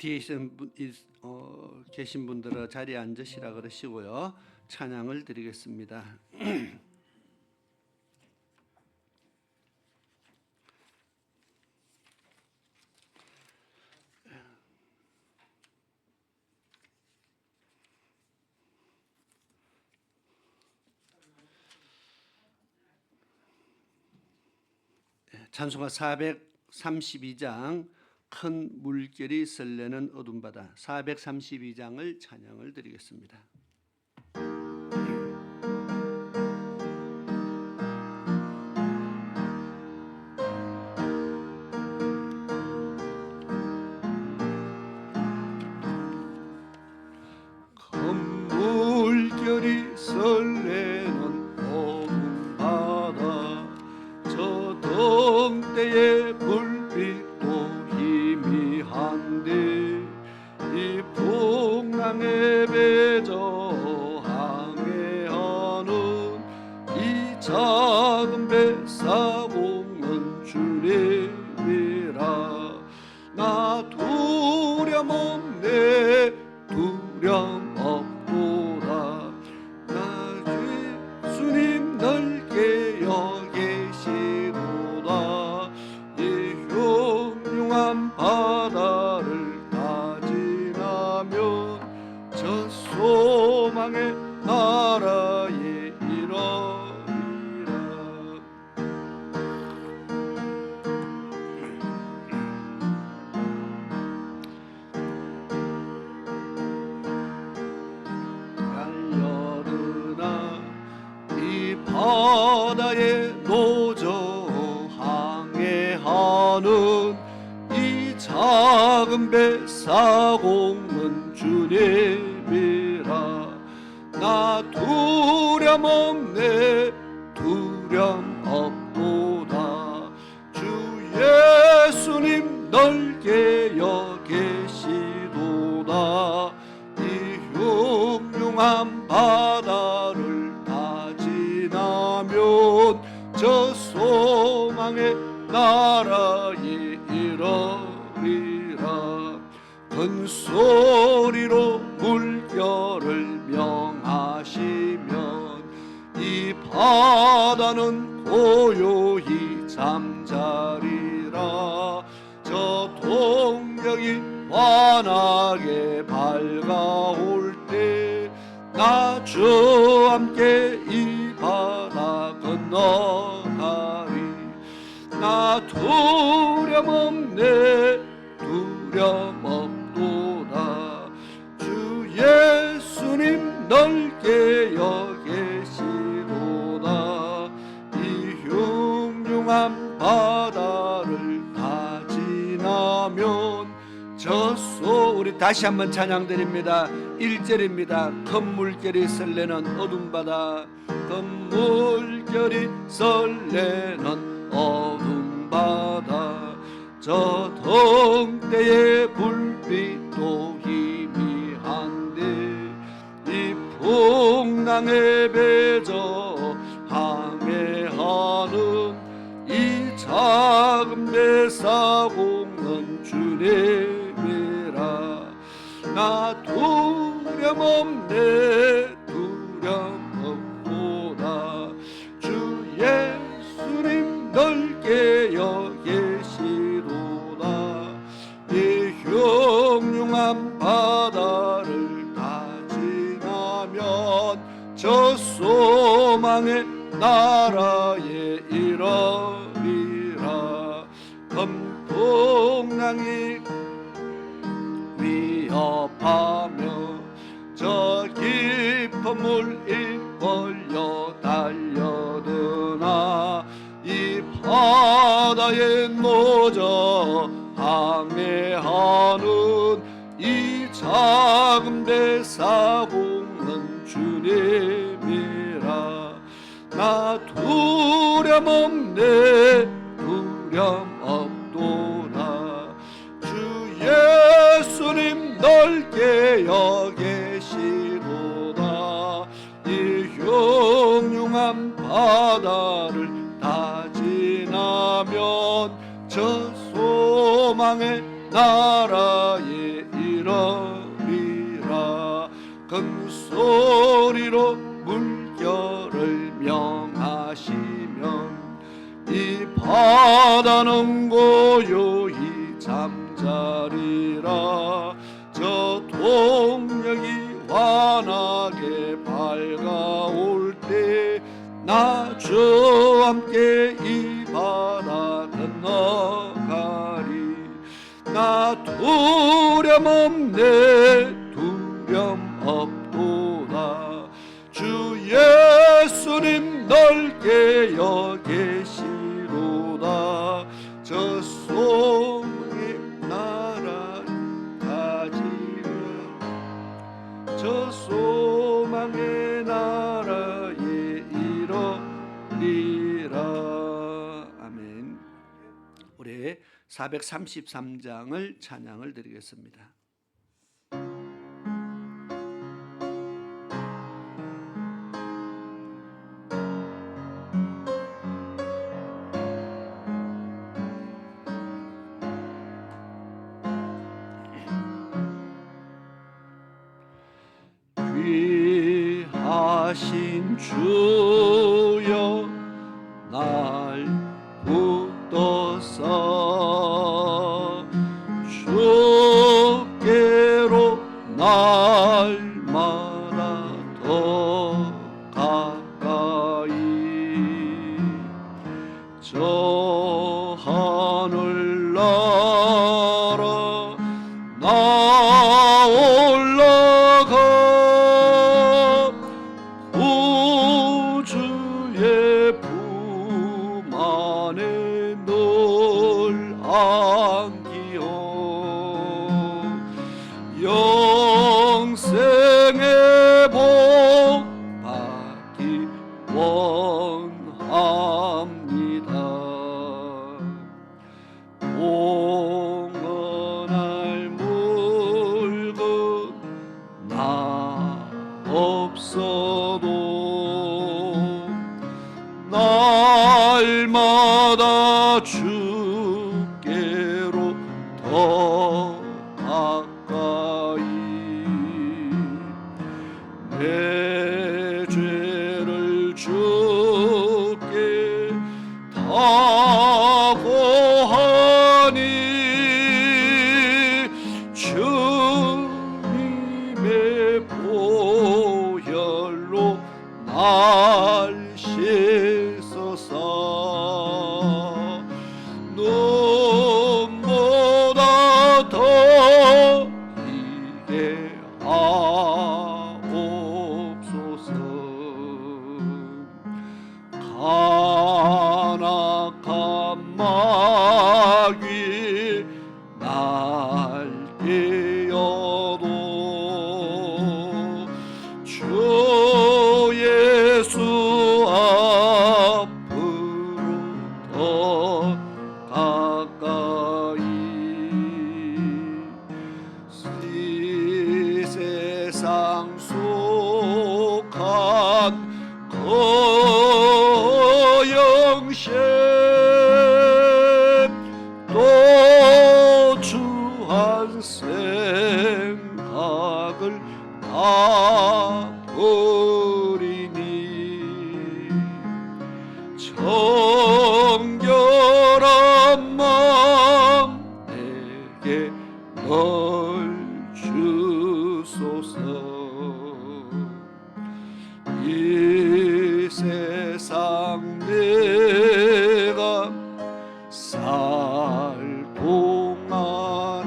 뒤에 계신 분들은 자리에 앉으시라 그러시고요. 찬양을 드리겠습니다. 찬송가 432장 큰 물결이 설레는 어둠 바다 432장을 찬양을 드리겠습니다. 큰 물결이 설레는 어둠 바다 저 등대의 불빛도 희미한데 이 풍랑에 배저 항해하는 이 작은 뱃사공은 주님이라 나 두려움 없네 두려움 없도다 나 예수님 넓게 여기시도다 이 흉흉한 바다를 다 지나면 저 소망의 나라에 이르리라. 달려드나 이 바다에 노저 항해하는 이 작은 뱃사공은 주님이라 나 두려움 없네 두려움 없도다 주 예수님 넓게 여기시도다 이 흉흉한 바다를 다 지나면 저 소망의 나라에 이르리라 큰 소리로 물결을 명하시면 이 바다는 고요히 잠자리라 저 동력이 환하게 밝아올 때 나 주와 함께 이 바다 건너가리 나 두려움 없네 두려움 없도다 주 예수님 넓게 여기시도다 이 흉흉한 바다를 다 지나면 우리 다시 한번 찬양 드립니다. 1절입니다. 큰 물결이 설레는 어둠 바다 큰 물결이 설레는 어둠 바다 저 등대의 불빛도 희미한데 이 풍랑에 배저 항해하는 이 작은 뱃사공은 주님이라 나 두려움 없네 두려움 없도다 주 예수님 넓게 여기시도다 이 흉흉한 바다를 다 지나면 저 소망의 나라에 이르리라 큰 풍랑이 위협하며 저 깊은 물이 걸려 달려드나 이 바다에 노저 항해하는 이 작은 뱃사공은 주님이라 나 두려움 없네 두려움 없도다 주 예수님 넓게 여기시도다 이 흉흉한 바다를 다 지나면 저 소망의 나라에 이르리라. 큰 소리로 물결을 명하시면 이 바다는 고요히 잠자리라. 저 동력이 환하게 밝아올 때 나 주와 함께 이 바다 건너가리. 나 두려움 없네 두려움 없도다. 주 예수님 널 깨어 계시로다. 저 소망의 나라를 가지라. 저 소망의 나라에 이르리라. 아멘. 올해 433장을 찬양을 드리겠습니다. 귀하신 주여 날 붙들어서 주께로 날마다 더 가까이. 저 하늘 나라 나 올라가 우주의 품 안에 널 안기어 영생의 복 받기 원합니다. 공헌할 물건 나 없어도 날마다 주께로 더 가까이. 내 죄를 주께 다 고하니 주님의 보혈로 날 씻어서 눈보다 더 이게 하옵소서. 간악한 마귀 날 깨어도 주 예수 앞으로 더 가까이. 이 세상 속한 거영신 또 주한 생각을 다 버리니 정결한 마음 내게 널 주소서. 이 세상 내가 살 동안에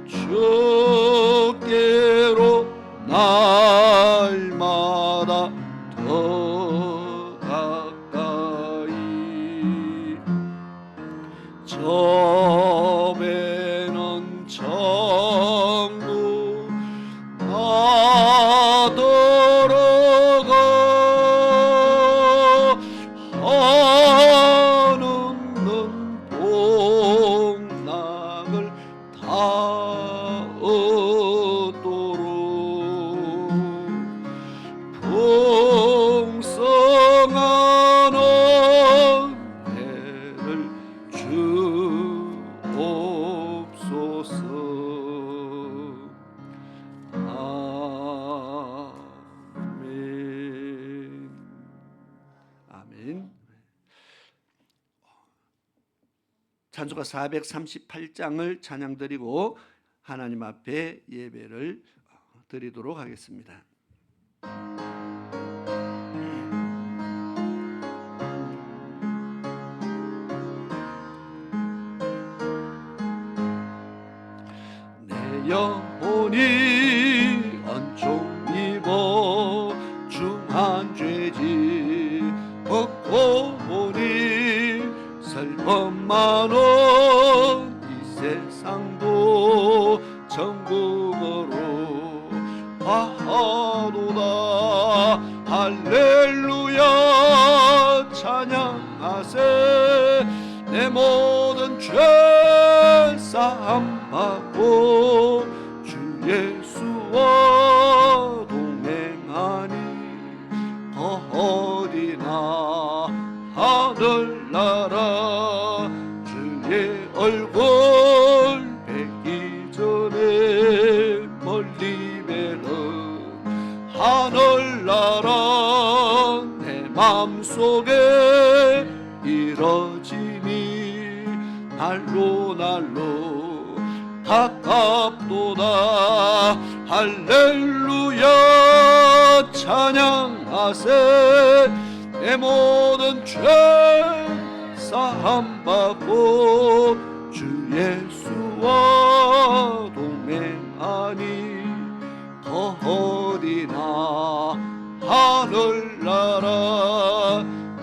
주께로 날마다 더 가까이. 저 배는 천국 주옵소서. 아멘. 아멘. 찬송가 438장을 찬양드리고 하나님 앞에 예배를 드리도록 하겠습니다. 내 영혼이恩종 입어 중한 죄지 벗고 보니 슬픔 많은 이 세상도 천국으로 가도다. 할렐루야 찬양하세. 내 모든 죄 사함 받고 주 예수와 동행하니 어디나 하늘나라 주의 얼굴 뵙기 전에 멀리 뵈는 하늘나라 내 맘속에 이뤄지니 날로 가깝도다. 할렐루야 찬양하세. 내 모든 죄 사함 받고 주 예수와 동행하니 어디나 하늘나라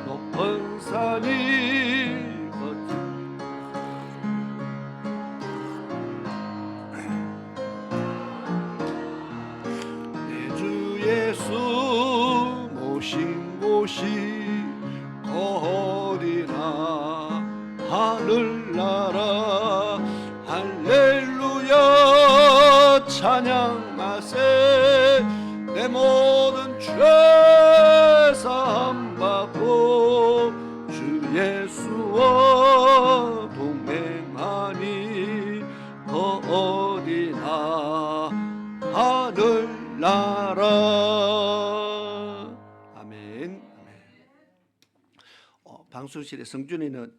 높은 산이 내 주 예수 모신 곳이 어디나 하늘나라. 할렐루야 찬양하세. 내 모든 죄 사함 받고 주 예수와 동행하니 어디나 하늘나라. 아멘. 방송실에 성준이는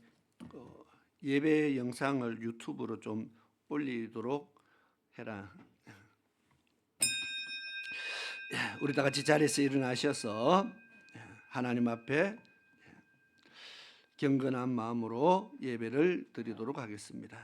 예배 영상을 유튜브로 좀 올리도록 해라. 우리 다 같이 자리에서 일어나셔서 하나님 앞에 경건한 마음으로 예배를 드리도록 하겠습니다.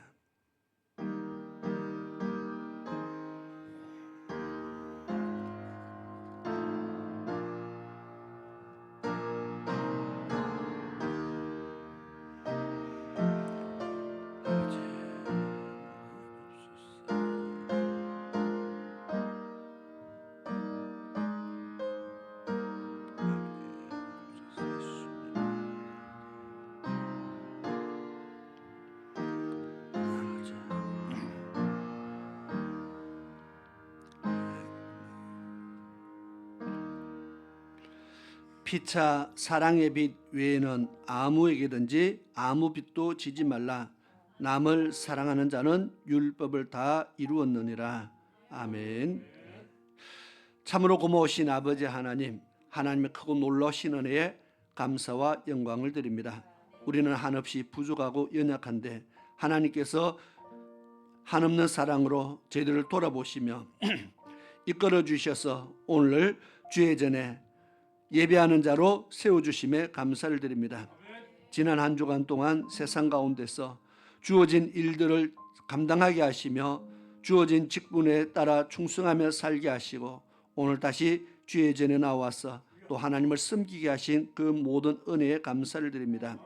피차 사랑의 빛 외에는 아무에게든지 아무 빛도 지지 말라. 남을 사랑하는 자는 율법을 다 이루었느니라. 아멘. 참으로 고마우신 아버지 하나님, 하나님의 크고 놀라우신 은혜에 감사와 영광을 드립니다. 우리는 한없이 부족하고 연약한데 하나님께서 한없는 사랑으로 저희들을 돌아보시며 이끌어 주셔서 오늘 주의 전에 예배하는 자로 세워주심에 감사를 드립니다. 지난 한 주간 동안 세상 가운데서 주어진 일들을 감당하게 하시며 주어진 직분에 따라 충성하며 살게 하시고 오늘 다시 주의 전에 나와서 또 하나님을 섬기게 하신 그 모든 은혜에 감사를 드립니다.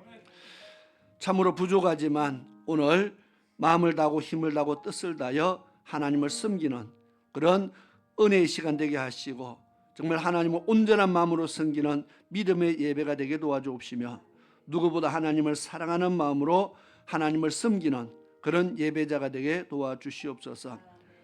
참으로 부족하지만 오늘 마음을 다하고 힘을 다하고 뜻을 다하여 하나님을 섬기는 그런 은혜의 시간 되게 하시고 정말 하나님을 온전한 마음으로 섬기는 믿음의 예배가 되게 도와주옵시며 누구보다 하나님을 사랑하는 마음으로 하나님을 섬기는 그런 예배자가 되게 도와주시옵소서.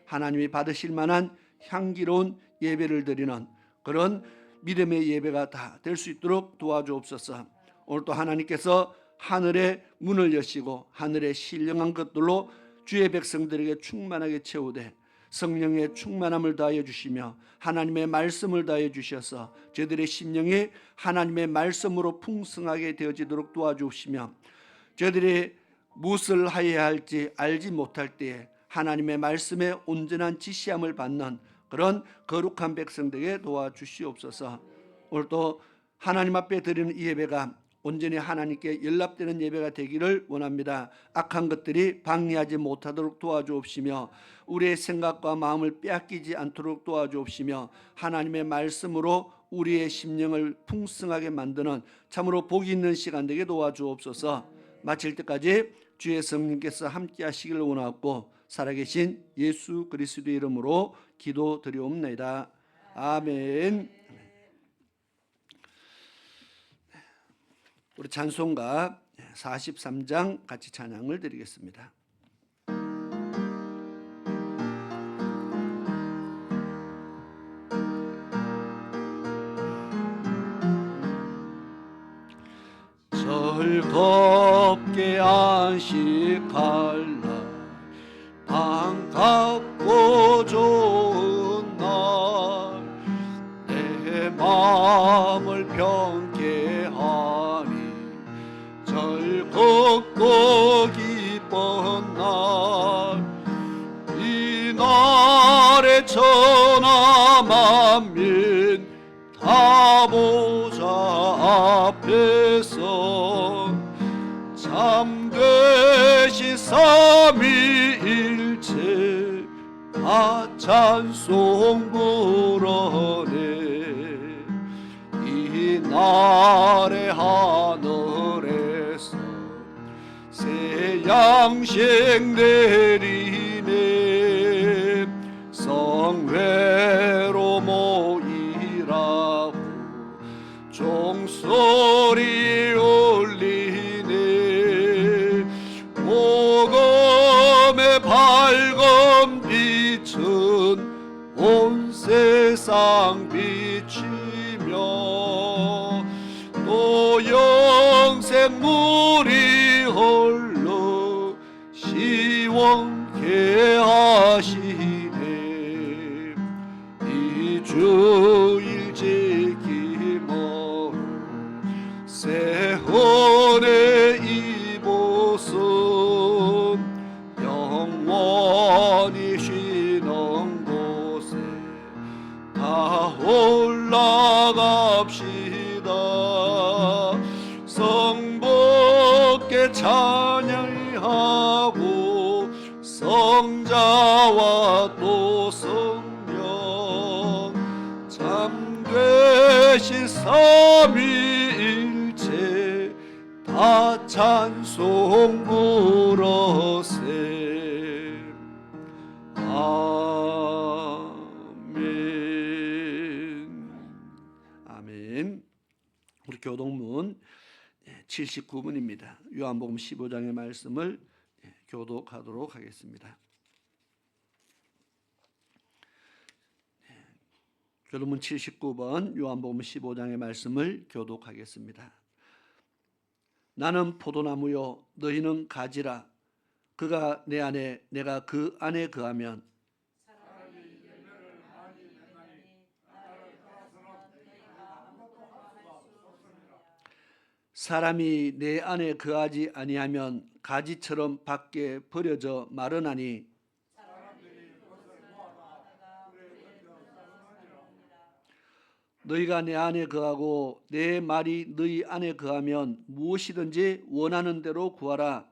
하나님이 받으실 만한 향기로운 예배를 드리는 그런 믿음의 예배가 다 될 수 있도록 도와주옵소서. 오늘 또 하나님께서 하늘의 문을 여시고 하늘의 신령한 것들로 주의 백성들에게 충만하게 채우되 성령의 충만함을 더하여 주시며 하나님의 말씀을 더하여 주셔서 저희들의 심령이 하나님의 말씀으로 풍성하게 되어지도록 도와주시며 저희들이 무엇을 하여야 할지 알지 못할 때에 하나님의 말씀에 온전한 지시함을 받는 그런 거룩한 백성들에게 도와주시옵소서. 오늘도 하나님 앞에 드리는 이 예배가 온전히 하나님께 연락되는 예배가 되기를 원합니다. 악한 것들이 방해하지 못하도록 도와주옵시며 우리의 생각과 마음을 빼앗기지 않도록 도와주옵시며 하나님의 말씀으로 우리의 심령을 풍성하게 만드는 참으로 복이 있는 시간 되게 도와주옵소서. 마칠 때까지 주의 성령께서 함께 하시기를 원하고 살아계신 예수 그리스도의 이름으로 기도드리옵나이다. 아멘. 우리 찬송가 43장 같이 찬양을 드리겠습니다. 즐겁게 안식할 날 반갑고 좋은 날 내 마음을 평게 하니 즐겁고 기쁜 날 이 날에 천하 만민 다 보좌 앞에서 참되신 삼위일체 다 찬송 부르네. 이 날의 하늘에서 새 양식 내리네. 성회로 모이라고 종소리 울리네. 복음의 밝은 빛은 온 세상 비치며 또 영생물이 홀로 시원케 하시네. 이 주일 지킴으로 세혼의 이 모습 영원히 쉬는 곳에 다 올라갑시다. 성복께 찬양하고 성자와 또 성령 참되신 삼위일체 다 찬송 부르세. 아멘. 아멘. 우리 교독문 79문입니다. 요한복음 15장의 말씀을 교독하도록 하겠습니다. 교독문 79번 요한복음 15장의 말씀을 교독하겠습니다. 나는 포도나무요 너희는 가지라. 그가 내 안에 내가 그 안에 거하면 사람이 내 안에 거하지 아니하면 가지처럼 밖에 버려져 마르나니 너희가 내 안에 거하고 내 말이 너희 안에 거하면 무엇이든지 원하는 대로 구하라.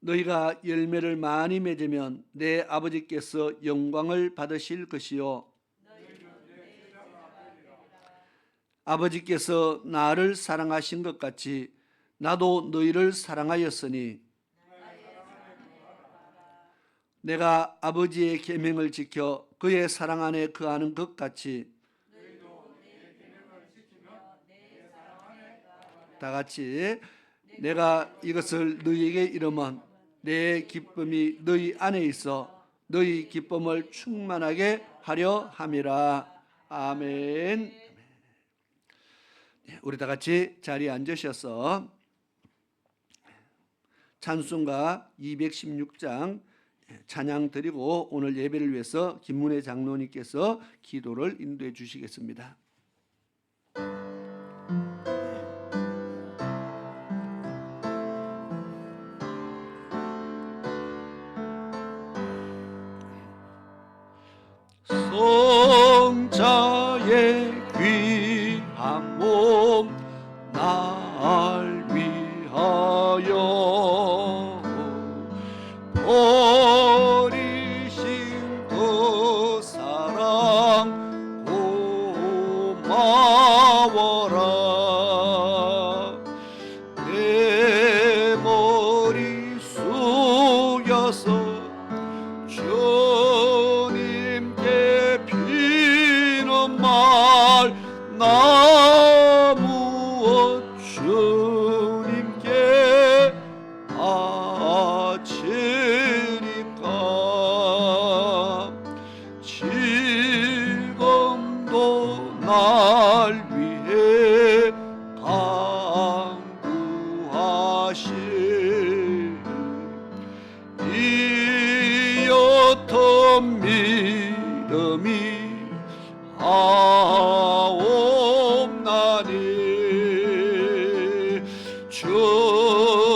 너희가 열매를 많이 맺으면 내 아버지께서 영광을 받으실 것이요 아버지께서 나를 사랑하신 것 같이 나도 너희를 사랑하였으니 내가 아버지의 계명을 지켜 그의 사랑 안에 거하는 것 같이 다 같이 내가 이것을 너희에게 이르면 내 기쁨이 너희 안에 있어 너희 기쁨을 충만하게 하려 함이라. 아멘. 우리 다 같이 자리에 앉으셔서 찬송가 216장 찬양 드리고 오늘 예배를 위해서 김문혜 장로님께서 기도를 인도해 주시겠습니다. 성자의 귀한 몸 날 위하여 버리신 그 사랑 고마워라. 내 머리 숙여서 주님께 비는 말 나 무엇 주님께 바치리까. 지금도 날 위해 간구하신 이 어떤 믿음이 하옵나니.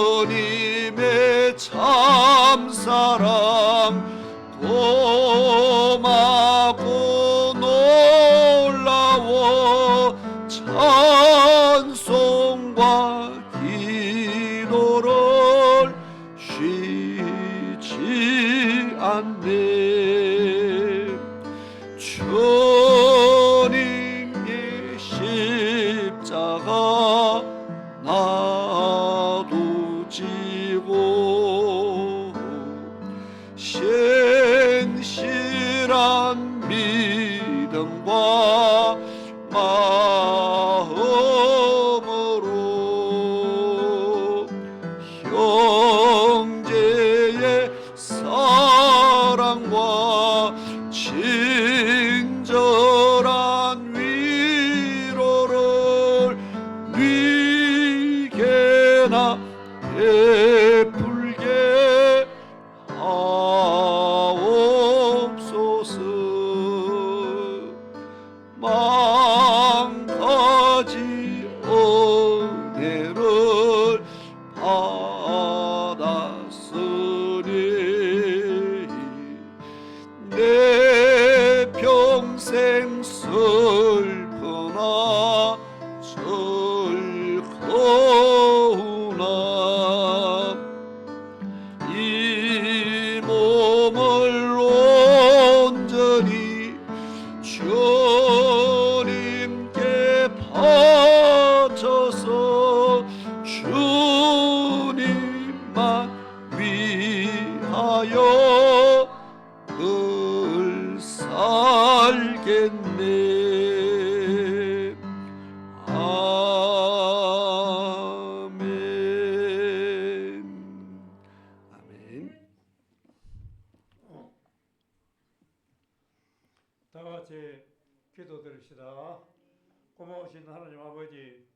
주님의 참사랑 고맙고 놀라워 찬송과 기도를 쉬지 않네. 주님의 십자가 나도 지고 신실한 믿음과 마음으로 형제의 사랑과 친절한 위로를 네게나 베풀게 하옵소서. 만가지 은혜를 받았으니 내 평생 슬프나 즐거우나 이 몸을 온전히 주님께 바쳐서 주님만 위하여 늘 살겠네. 아멘. 아멘. 다 같이 기도드립시다. 고마우신 하나님 아버지,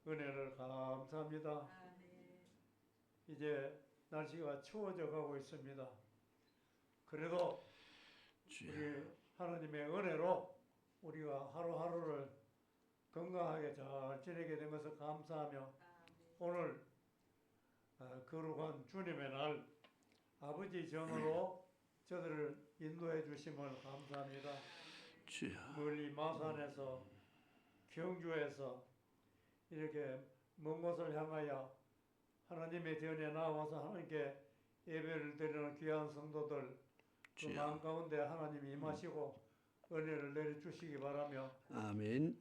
은혜를 감사합니다. 이제 날씨가 추워져 가고 있습니다. 그래도 우리 하나님의 은혜로 우리가 하루하루를 건강하게 잘 지내게 된 것을 감사하며 오늘 거룩한 주님의 날 아버지 전으로 저들을 인도해 주심을 감사합니다. 멀리 마산에서 경주에서 이렇게 먼 곳을 향하여 하나님의 전에 나와서 하나님께 예배를 드리는 귀한 성도들 그 마음 가운데 하나님이 임하시고 은혜를 내려주시기 바라며 아멘.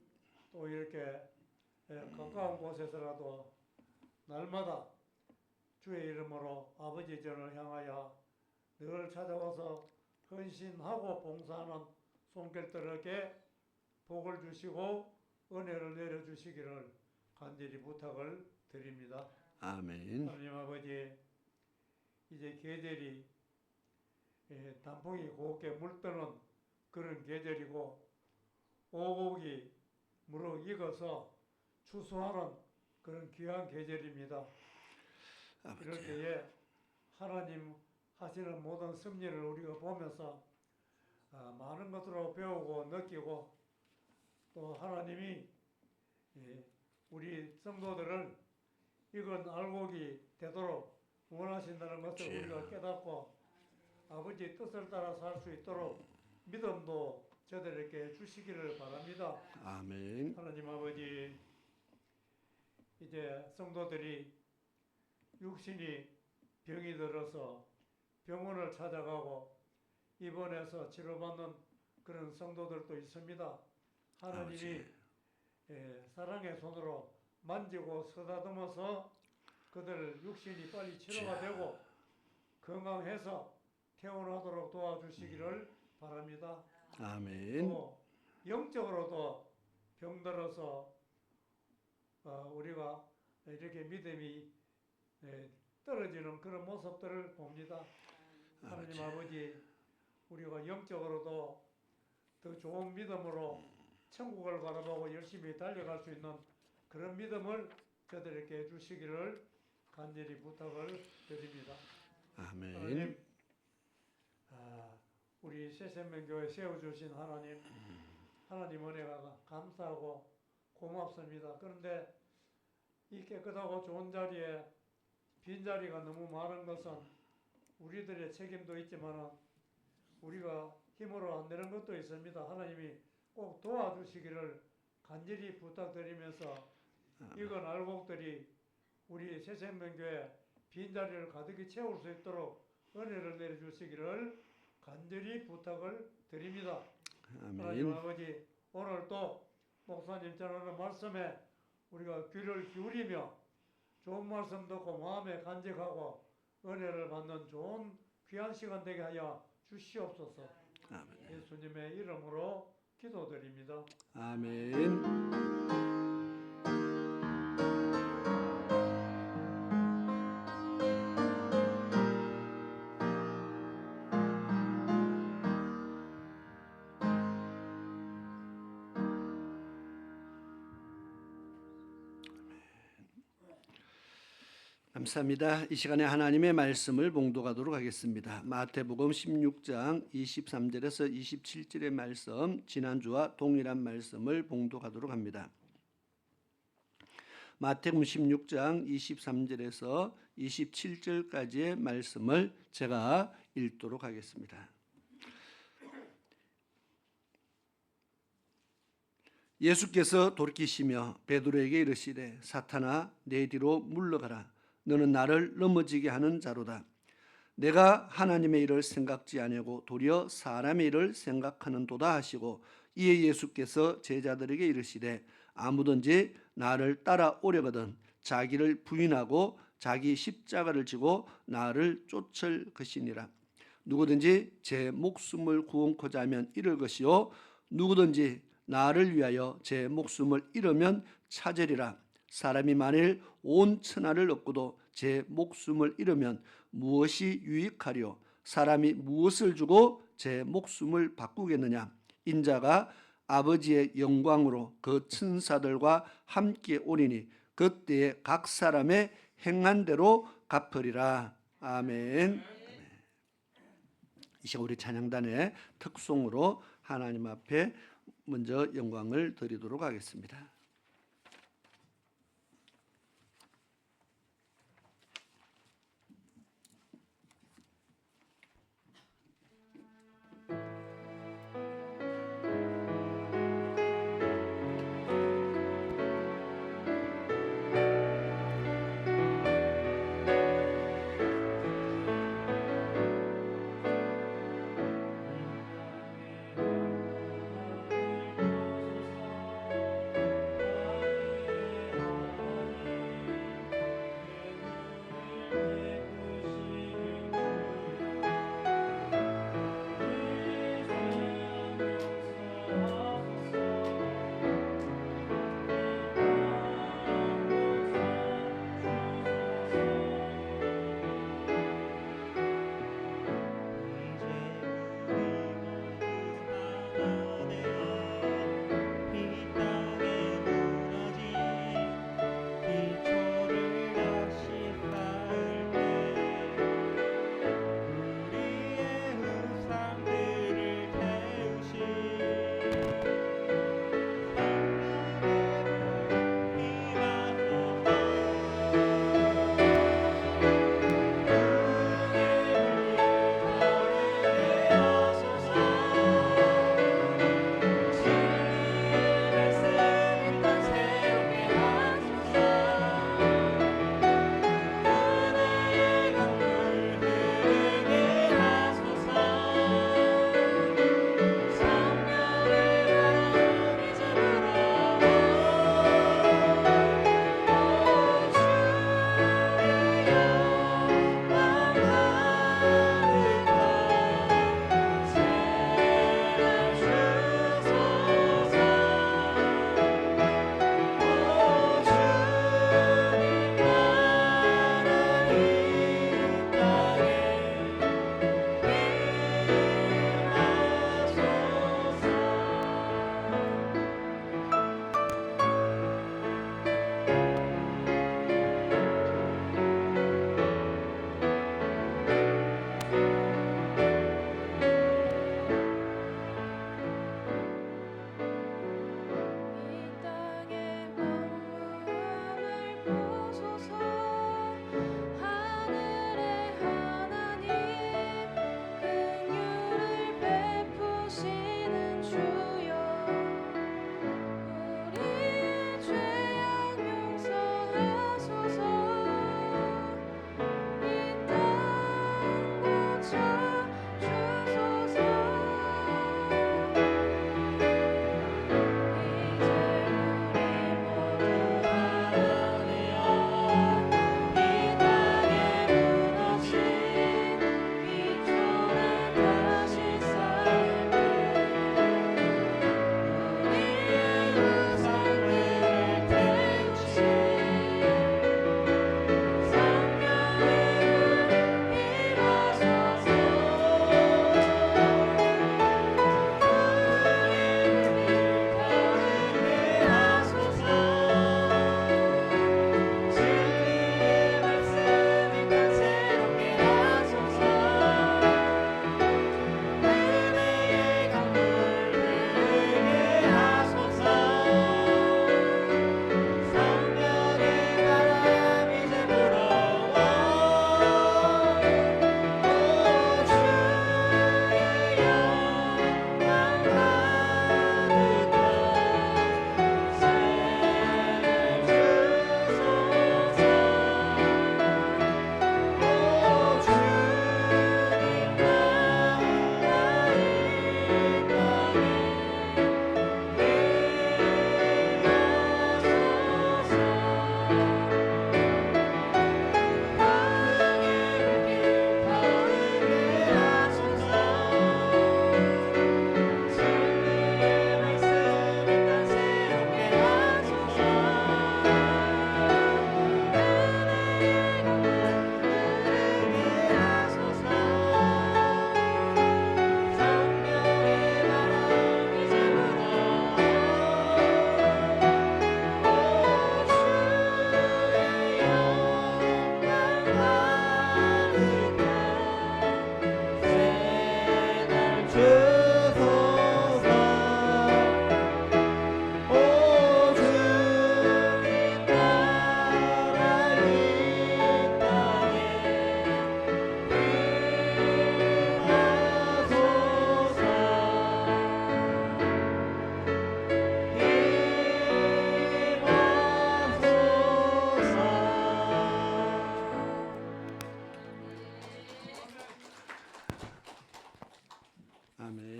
또 이렇게 가까운 곳에서라도 날마다 주의 이름으로 아버지 전을 향하여 늘 찾아와서 헌신하고 봉사하는 손길들에게 복을 주시고 은혜를 내려주시기를 간절히 부탁을 드립니다. 아멘. 하나님 아버지, 이제 계절이 단풍이 곱게 물드는 그런 계절이고 오곡이 무럭 익어서 추수하는 그런 귀한 계절입니다. 이럴 아버지. 때에 하나님 하시는 모든 섭리를 우리가 보면서 많은 것으로 배우고 느끼고 또 하나님이 우리 성도들을 이건 알곡이 되도록 원하신다는 것을 주여. 우리가 깨닫고 아버지의 뜻을 따라 살 수 있도록 믿음도 저들에게 주시기를 바랍니다. 아멘. 하나님 아버지, 이제 성도들이 육신이 병이 들어서 병원을 찾아가고 입원해서 치료받는 그런 성도들도 있습니다. 하나님이 사랑의 손으로 만지고 쓰다듬어서 그들 육신이 빨리 치료가 되고 건강해서 퇴원하도록 도와주시기를 바랍니다. 아멘. 또 영적으로도 병들어서 우리가 이렇게 믿음이 떨어지는 그런 모습들을 봅니다. 하나님 아버지, 우리가 영적으로도 더 좋은 믿음으로 천국을 바라보고 열심히 달려갈 수 있는 그런 믿음을 저들에게 주시기를 간절히 부탁을 드립니다. 아멘. 하나님, 우리 새생명교회 세워주신 하나님 은혜가 감사하고 고맙습니다. 그런데 이 깨끗하고 좋은 자리에 빈자리가 너무 많은 것은 우리들의 책임도 있지만 우리가 힘으로 안 되는 것도 있습니다. 하나님이 꼭 도와주시기를 간절히 부탁드리면서 이건 알곡들이 우리 새생명교회 빈자리를 가득히 채울 수 있도록 은혜를 내려주시기를 간절히 부탁을 드립니다. 하나님 아멘. 아버지, 오늘 또 목사님 전하는 말씀에 우리가 귀를 기울이며 좋은 말씀 듣고 마음에 간직하고 은혜를 받는 좋은 귀한 시간 되게 하여 주시옵소서. 아멘. 예수님의 이름으로 기도드립니다. 아멘. 감사합니다. 이 시간에 하나님의 말씀을 봉독하도록 하겠습니다. 마태복음 16장 23절에서 27절의 말씀, 지난주와 동일한 말씀을 봉독하도록 합니다. 마태복음 16장 23절에서 27절까지의 말씀을 제가 읽도록 하겠습니다. 예수께서 돌이키시며 베드로에게 이르시되 사탄아 내 뒤로 물러가라. 너는 나를 넘어지게 하는 자로다. 내가 하나님의 일을 생각지 아니하고 도리어 사람의 일을 생각하는도다 하시고 이에 예수께서 제자들에게 이르시되 아무든지 나를 따라오려거든 자기를 부인하고 자기 십자가를 지고 나를 쫓을 것이니라. 누구든지 제 목숨을 구원코자 하면 잃을 것이요 누구든지 나를 위하여 제 목숨을 잃으면 찾으리라. 사람이 만일 온 천하를 얻고도 제 목숨을 잃으면 무엇이 유익하리요? 사람이 무엇을 주고 제 목숨을 바꾸겠느냐? 인자가 아버지의 영광으로 그 천사들과 함께 오리니 그때에 각 사람의 행한 대로 갚으리라. 아멘. 이 시간 우리 찬양단의 특송으로 하나님 앞에 먼저 영광을 드리도록 하겠습니다.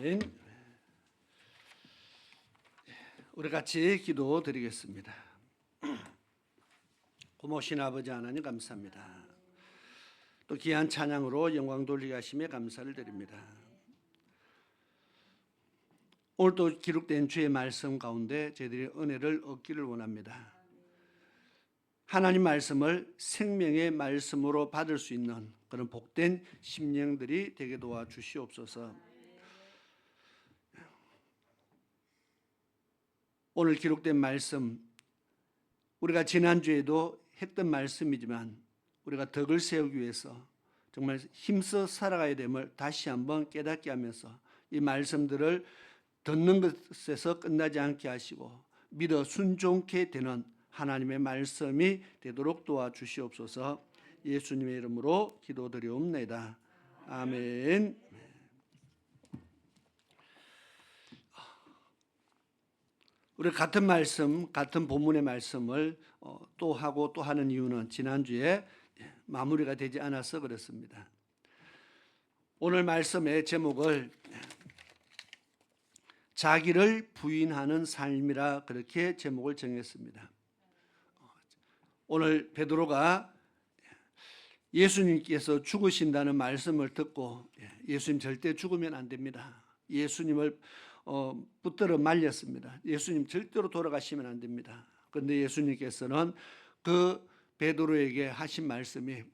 아멘. 우리 같이 기도드리겠습니다. 고모신 아버지 하나님 감사합니다. 또 귀한 찬양으로 영광 돌리게 하심에 감사를 드립니다. 오늘도 기록된 주의 말씀 가운데 저희들이 은혜를 얻기를 원합니다. 하나님 말씀을 생명의 말씀으로 받을 수 있는 그런 복된 심령들이 되게 도와주시옵소서. 오늘 기록된 말씀, 우리가 지난주에도 했던 말씀이지만 우리가 덕을 세우기 위해서 정말 힘써 살아가야 됨을 다시 한번 깨닫게 하면서 이 말씀들을 듣는 것에서 끝나지 않게 하시고 믿어 순종케 되는 하나님의 말씀이 되도록 도와주시옵소서. 예수님의 이름으로 기도드리옵나이다. 아멘. 우리 같은 말씀, 같은 본문의 말씀을 또 하고 또 하는 이유는 지난주에 마무리가 되지 않아서 그렇습니다. 오늘 말씀의 제목을 자기를 부인하는 삶이라 그렇게 제목을 정했습니다. 오늘 베드로가 예수님께서 죽으신다는 말씀을 듣고 예수님 절대 죽으면 안 됩니다. 예수님을 붙들어 말렸습니다. 예수님 절대로 돌아가시면 안 됩니다. 그런데 예수님께서는 그 베드로에게 하신 말씀이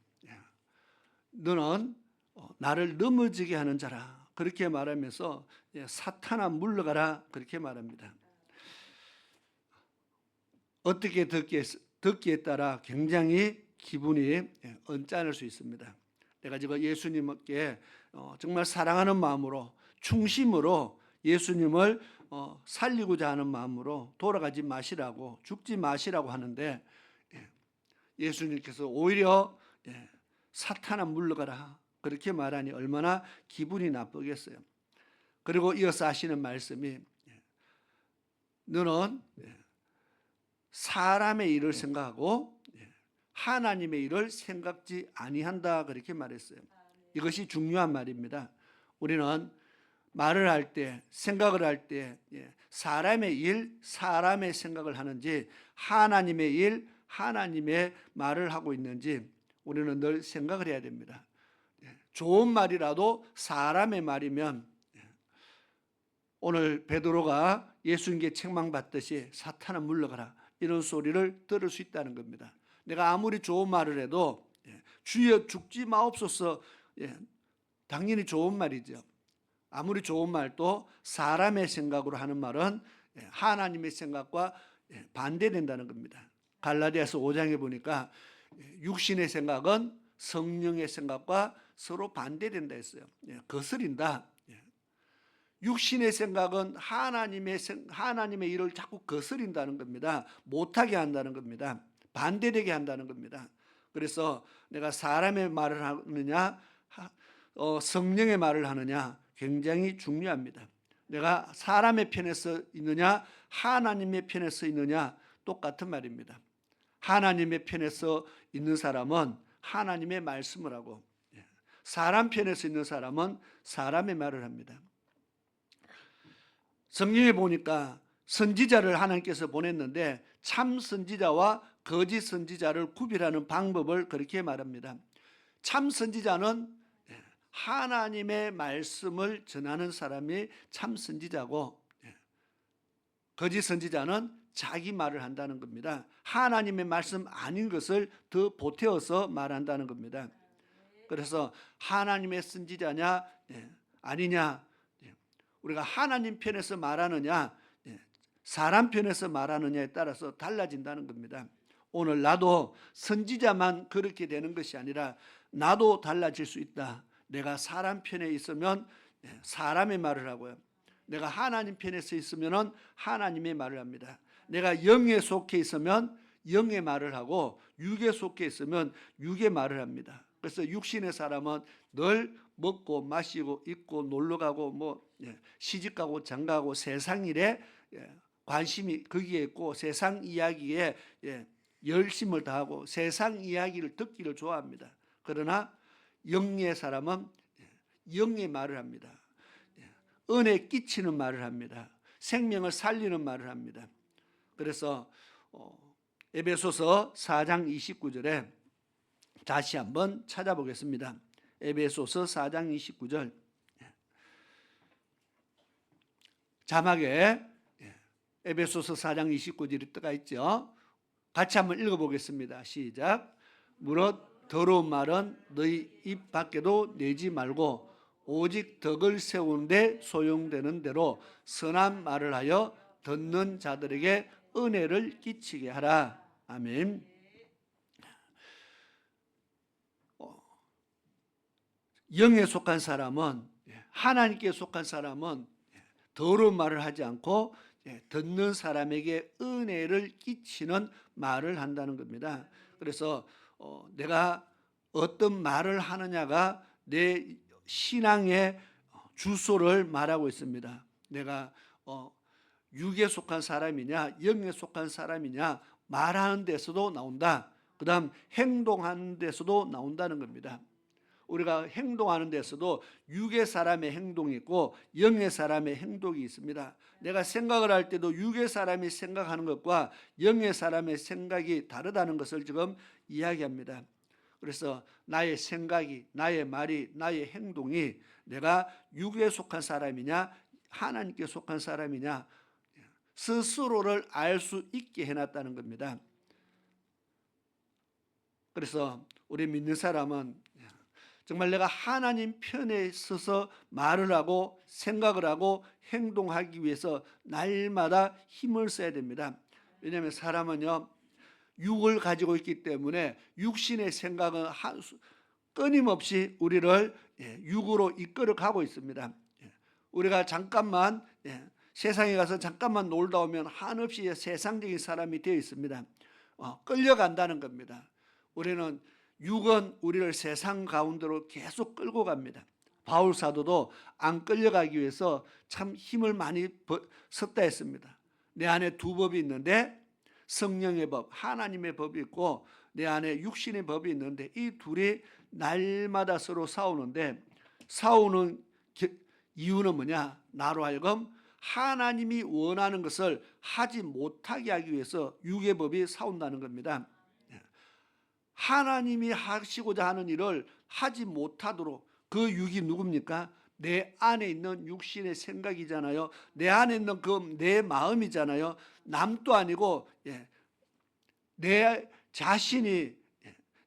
너는 나를 넘어지게 하는 자라 그렇게 말하면서 사탄아 물러가라 그렇게 말합니다. 어떻게 듣기에 따라 굉장히 기분이 언짢을 수 있습니다. 내가 지금 예수님께 정말 사랑하는 마음으로 충심으로 예수님을 살리고자 하는 마음으로 돌아가지 마시라고 죽지 마시라고 하는데 예수님께서 오히려 사탄아 물러가라 그렇게 말하니 얼마나 기분이 나쁘겠어요. 그리고 이어서 하시는 말씀이 너는 사람의 일을 생각하고 하나님의 일을 생각지 아니한다 그렇게 말했어요. 이것이 중요한 말입니다. 우리는 말을 할 때, 생각을 할 때 사람의 일, 사람의 생각을 하는지 하나님의 일, 하나님의 말을 하고 있는지 우리는 늘 생각을 해야 됩니다. 좋은 말이라도 사람의 말이면 오늘 베드로가 예수님께 책망받듯이 사탄아 물러가라 이런 소리를 들을 수 있다는 겁니다. 내가 아무리 좋은 말을 해도 주여 죽지 마옵소서 당연히 좋은 말이죠. 아무리 좋은 말도 사람의 생각으로 하는 말은 하나님의 생각과 반대된다는 겁니다. 갈라디아서 5장에 보니까 육신의 생각은 성령의 생각과 서로 반대된다 했어요. 거스린다. 육신의 생각은 하나님의 일을 자꾸 거스린다는 겁니다. 못하게 한다는 겁니다. 반대되게 한다는 겁니다. 그래서 내가 사람의 말을 하느냐 성령의 말을 하느냐 굉장히 중요합니다. 내가 사람의 편에서 있느냐 하나님의 편에서 있느냐 똑같은 말입니다. 하나님의 편에서 있는 사람은 하나님의 말씀을 하고 사람 편에서 있는 사람은 사람의 말을 합니다. 성경에 보니까 선지자를 하나님께서 보냈는데 참 선지자와 거짓 선지자를 구별하는 방법을 그렇게 말합니다. 참 선지자는 하나님의 말씀을 전하는 사람이 참 선지자고 거짓 선지자는 자기 말을 한다는 겁니다. 하나님의 말씀 아닌 것을 더 보태어서 말한다는 겁니다. 그래서 하나님의 선지자냐 아니냐 우리가 하나님 편에서 말하느냐 사람 편에서 말하느냐에 따라서 달라진다는 겁니다. 오늘 나도 선지자만 그렇게 되는 것이 아니라 나도 달라질 수 있다. 내가 사람 편에 있으면 사람의 말을 하고요. 내가 하나님 편에서 있으면 하나님의 말을 합니다. 내가 영에 속해 있으면 영의 말을 하고 육에 속해 있으면 육의 말을 합니다. 그래서 육신의 사람은 늘 먹고 마시고 입고 놀러가고 시집가고 장가가고 세상 일에 관심이 거기에 있고 세상 이야기에 열심을 다하고 세상 이야기를 듣기를 좋아합니다. 그러나 영의 사람은 영의 말을 합니다. 은혜 끼치는 말을 합니다. 생명을 살리는 말을 합니다. 그래서 에베소서 4장 29절에 다시 한번 찾아보겠습니다. 에베소서 4장 29절 자막에 에베소서 4장 29절이 뜨가 있죠. 같이 한번 읽어보겠습니다. 시작. 무릇 더러운 말은 너희 입 밖에도 내지 말고 오직 덕을 세우는데 소용되는 대로 선한 말을 하여 듣는 자들에게 은혜를 끼치게 하라. 아멘. 영에 속한 사람은, 하나님께 속한 사람은 더러운 말을 하지 않고 듣는 사람에게 은혜를 끼치는 말을 한다는 겁니다. 그래서 내가 어떤 말을 하느냐가 내 신앙의 주소를 말하고 있습니다. 내가 육에 속한 사람이냐 영에 속한 사람이냐 말하는 데서도 나온다. 그 다음 행동하는 데서도 나온다는 겁니다. 우리가 행동하는 데서도 육의 사람의 행동이 있고 영의 사람의 행동이 있습니다. 내가 생각을 할 때도 육의 사람이 생각하는 것과 영의 사람의 생각이 다르다는 것을 지금 이야기합니다. 그래서 나의 생각이, 나의 말이, 나의 행동이 내가 육에 속한 사람이냐 하나님께 속한 사람이냐 스스로를 알 수 있게 해놨다는 겁니다. 그래서 우리 믿는 사람은 정말 내가 하나님 편에 서서 말을 하고 생각을 하고 행동하기 위해서 날마다 힘을 써야 됩니다. 왜냐하면 사람은요 육을 가지고 있기 때문에 육신의 생각은 끊임없이 우리를 육으로 이끌어 가고 있습니다. 우리가 잠깐만 세상에 가서 잠깐만 놀다 오면 한없이 세상적인 사람이 되어 있습니다. 끌려간다는 겁니다. 우리는 육은 우리를 세상 가운데로 계속 끌고 갑니다. 바울 사도도 안 끌려가기 위해서 참 힘을 많이 썼다 했습니다. 내 안에 두 법이 있는데 성령의 법, 하나님의 법이 있고 내 안에 육신의 법이 있는데 이 둘이 날마다 서로 싸우는데 싸우는 이유는 뭐냐? 나로 하여금 하나님이 원하는 것을 하지 못하게 하기 위해서 육의 법이 싸운다는 겁니다. 하나님이 하시고자 하는 일을 하지 못하도록 그 육이 누굽니까? 내 안에 있는 육신의 생각이잖아요. 내 안에 있는 그 내 마음이잖아요. 남도 아니고 내 자신이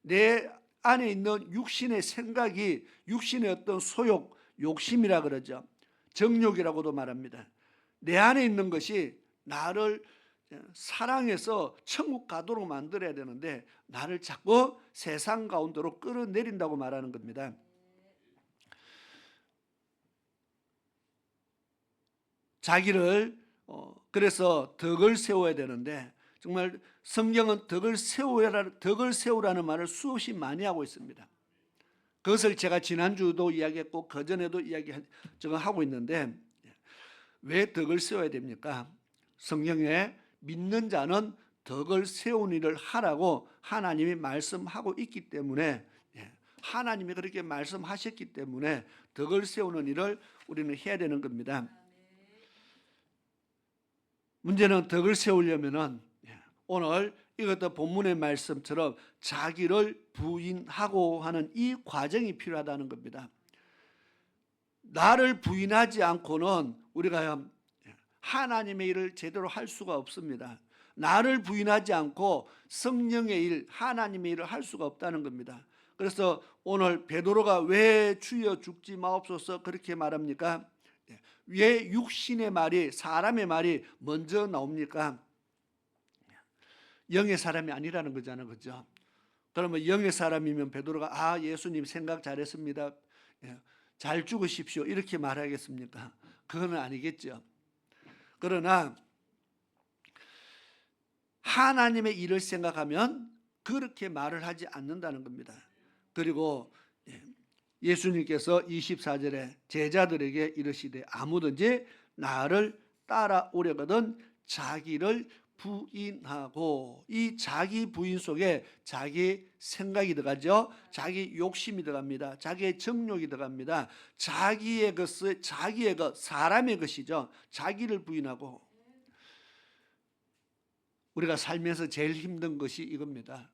내 안에 있는 육신의 생각이 육신의 어떤 소욕, 욕심이라 그러죠. 정욕이라고도 말합니다. 내 안에 있는 것이 나를 사랑해서 천국 가도록 만들어야 되는데 나를 자꾸 세상 가운데로 끌어내린다고 말하는 겁니다. 자기를 그래서 덕을 세워야 되는데 정말 성경은 덕을 세우라는 말을 수없이 많이 하고 있습니다. 그것을 제가 지난주도 이야기했고 그전에도 하고 있는데 왜 덕을 세워야 됩니까? 성경에 믿는 자는 덕을 세운 일을 하라고 하나님이 말씀하고 있기 때문에 하나님이 그렇게 말씀하셨기 때문에 덕을 세우는 일을 우리는 해야 되는 겁니다. 문제는 덕을 세우려면은 오늘 이것도 본문의 말씀처럼 자기를 부인하고 하는 이 과정이 필요하다는 겁니다. 나를 부인하지 않고는 우리가 하나님의 일을 제대로 할 수가 없습니다. 나를 부인하지 않고 성령의 일, 하나님의 일을 할 수가 없다는 겁니다. 그래서 오늘 베드로가 왜 주여 죽지 마옵소서 그렇게 말합니까? 왜 육신의 말이 사람의 말이 먼저 나옵니까? 영의 사람이 아니라는 거잖아요. 그죠? 그러면 영의 사람이면 베드로가 예수님 생각 잘했습니다. 잘 죽으십시오. 이렇게 말하겠습니까? 그건 아니겠죠. 그러나 하나님의 일을 생각하면 그렇게 말을 하지 않는다는 겁니다. 그리고 예수님께서 24절에 제자들에게 이르시되 아무든지 나를 따라오려거든 자기를 부인하고, 이 자기 부인 속에 자기 생각이 들어가죠. 자기 욕심이 들어갑니다. 자기의 정욕이 들어갑니다. 자기의 것, 사람의 것이죠. 자기를 부인하고. 우리가 살면서 제일 힘든 것이 이겁니다.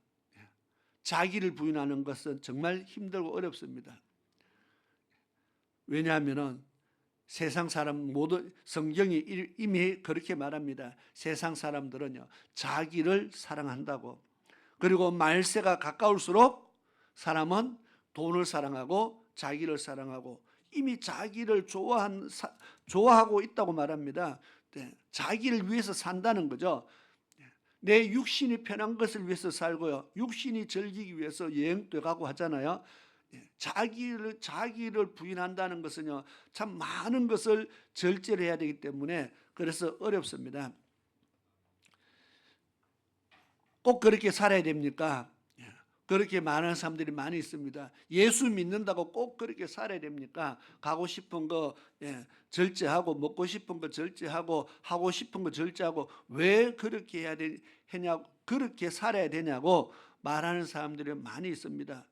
자기를 부인하는 것은 정말 힘들고 어렵습니다. 왜냐하면 세상 사람 모두, 성경이 이미 그렇게 말합니다. 세상 사람들은요, 자기를 사랑한다고. 그리고 말세가 가까울수록 사람은 돈을 사랑하고 자기를 사랑하고, 이미 자기를 좋아하고 있다고 말합니다. 네, 자기를 위해서 산다는 거죠. 내 육신이 편한 것을 위해서 살고요, 육신이 즐기기 위해서 여행도 가고 하잖아요. 자기를 부인한다는 것은요, 참 많은 것을 절제를 해야 되기 때문에 그래서 어렵습니다. 꼭 그렇게 살아야 됩니까? 그렇게 말하는 사람들이 많이 있습니다. 예수 믿는다고 꼭 그렇게 살아야 됩니까? 가고 싶은 거 절제하고, 먹고 싶은 거 절제하고, 하고 싶은 거 절제하고, 왜 그렇게 해냐고, 그렇게 살아야 되냐고 말하는 사람들이 많이 있습니다.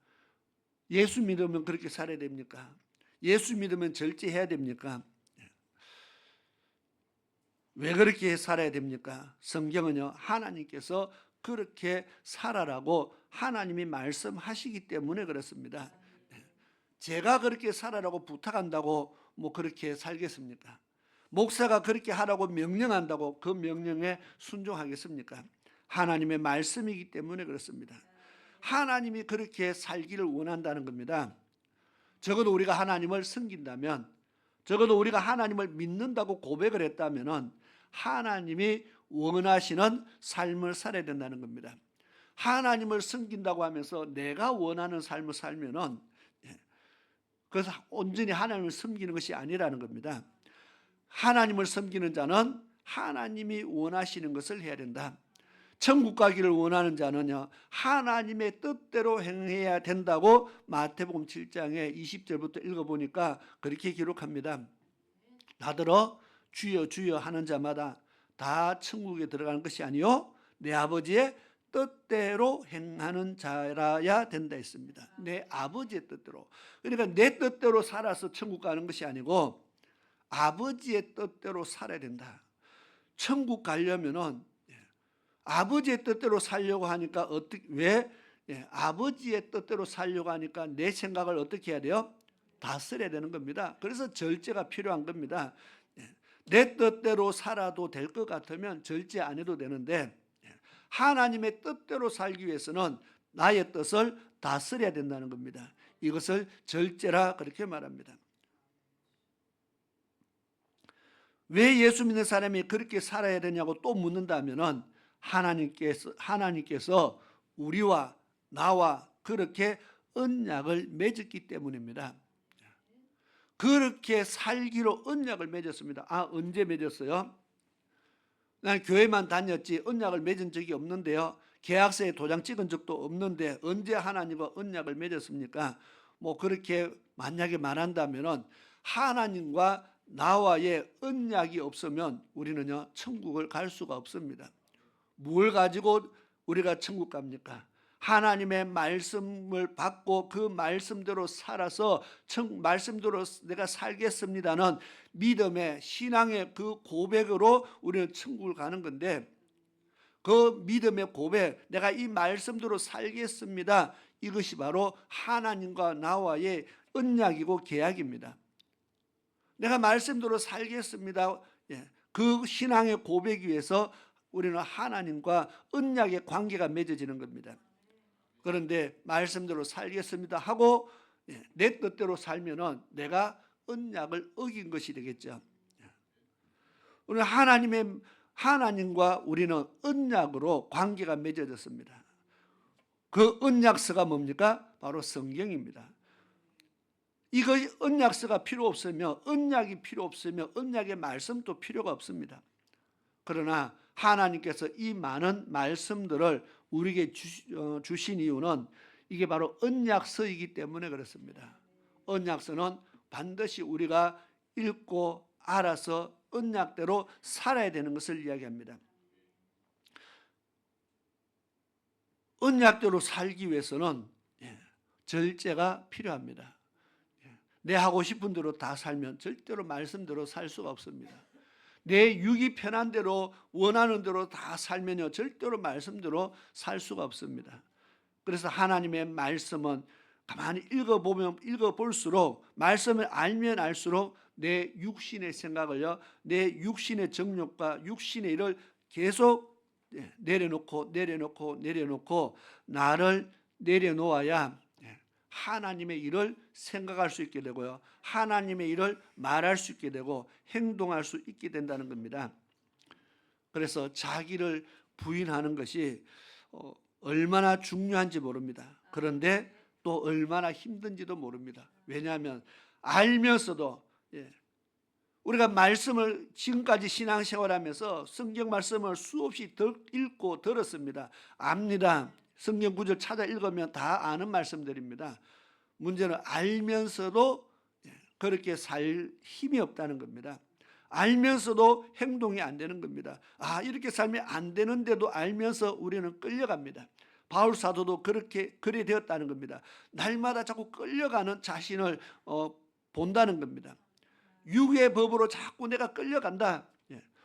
예수 믿으면 그렇게 살아야 됩니까? 예수 믿으면 절제해야 됩니까? 왜 그렇게 살아야 됩니까? 성경은요, 하나님께서 그렇게 살아라고 하나님이 말씀하시기 때문에 그렇습니다. 제가 그렇게 살아라고 부탁한다고 뭐 그렇게 살겠습니까? 목사가 그렇게 하라고 명령한다고 그 명령에 순종하겠습니까? 하나님의 말씀이기 때문에 그렇습니다. 하나님이 그렇게 살기를 원한다는 겁니다. 적어도 우리가 하나님을 섬긴다면, 적어도 우리가 하나님을 믿는다고 고백을 했다면 하나님이 원하시는 삶을 살아야 된다는 겁니다. 하나님을 섬긴다고 하면서 내가 원하는 삶을 살면은 그래서 온전히 하나님을 섬기는 것이 아니라는 겁니다. 하나님을 섬기는 자는 하나님이 원하시는 것을 해야 된다. 천국 가기를 원하는 자는요, 하나님의 뜻대로 행해야 된다고 마태복음 7장에 20절부터 읽어보니까 그렇게 기록합니다. 나더러 주여 주여 하는 자마다 다 천국에 들어가는 것이 아니요 내 아버지의 뜻대로 행하는 자라야 된다 했습니다. 내 아버지의 뜻대로. 그러니까 내 뜻대로 살아서 천국 가는 것이 아니고 아버지의 뜻대로 살아야 된다. 천국 가려면은 아버지의 뜻대로 살려고 하니까 아버지의 뜻대로 살려고 하니까 내 생각을 어떻게 해야 돼요? 다스려야 되는 겁니다. 그래서 절제가 필요한 겁니다. 내 뜻대로 살아도 될 것 같으면 절제 안 해도 되는데, 하나님의 뜻대로 살기 위해서는 나의 뜻을 다스려야 된다는 겁니다. 이것을 절제라 그렇게 말합니다. 왜 예수 믿는 사람이 그렇게 살아야 되냐고 또 묻는다면은 하나님께서 우리와 나와 그렇게 언약을 맺었기 때문입니다. 그렇게 살기로 언약을 맺었습니다. 언제 맺었어요? 난 교회만 다녔지 언약을 맺은 적이 없는데요. 계약서에 도장 찍은 적도 없는데 언제 하나님과 언약을 맺었습니까? 뭐 그렇게 만약에 말한다면은 하나님과 나와의 언약이 없으면 우리는요 천국을 갈 수가 없습니다. 뭘 가지고 우리가 천국 갑니까? 하나님의 말씀을 받고 그 말씀대로 살아서 말씀대로 내가 살겠습니다는 믿음의 신앙의 그 고백으로 우리는 천국을 가는 건데, 그 믿음의 고백, 내가 이 말씀대로 살겠습니다, 이것이 바로 하나님과 나와의 언약이고 계약입니다. 내가 말씀대로 살겠습니다, 그 신앙의 고백이 위해서 우리는 하나님과 언약의 관계가 맺어지는 겁니다. 그런데 말씀대로 살겠습니다 하고 내 뜻대로 살면은 내가 언약을 어긴 것이 되겠죠. 오늘 하나님과 우리는 언약으로 관계가 맺어졌습니다. 그 언약서가 뭡니까? 바로 성경입니다. 이거 언약서가 필요 없으면, 언약이 필요 없으면 언약의 말씀도 필요가 없습니다. 그러나 하나님께서 이 많은 말씀들을 우리에게 주신 이유는 이게 바로 언약서이기 때문에 그렇습니다. 언약서는 반드시 우리가 읽고 알아서 언약대로 살아야 되는 것을 이야기합니다. 언약대로 살기 위해서는 절제가 필요합니다. 내 하고 싶은 대로 다 살면 절대로 말씀대로 살 수가 없습니다. 내 육이 편한 대로 원하는 대로 다 살면요 절대로 말씀대로 살 수가 없습니다. 그래서 하나님의 말씀은 가만히 읽어볼수록 말씀을 알면 알수록 내 육신의 생각을요, 내 육신의 정욕과 육신의 일을 계속 내려놓고 나를 내려놓아야 하나님의 일을 생각할 수 있게 되고요, 하나님의 일을 말할 수 있게 되고 행동할 수 있게 된다는 겁니다. 그래서 자기를 부인하는 것이 얼마나 중요한지 모릅니다. 그런데 또 얼마나 힘든지도 모릅니다. 왜냐하면 알면서도 우리가 말씀을 지금까지 신앙생활하면서 성경 말씀을 수없이 읽고 들었습니다. 압니다. 성경 구절 찾아 읽으면 다 아는 말씀들입니다. 문제는 알면서도 그렇게 살 힘이 없다는 겁니다. 알면서도 행동이 안 되는 겁니다. 이렇게 살면 안 되는데도 알면서 우리는 끌려갑니다. 바울 사도도 그래 되었다는 겁니다. 날마다 자꾸 끌려가는 자신을 본다는 겁니다. 육의 법으로 자꾸 내가 끌려간다.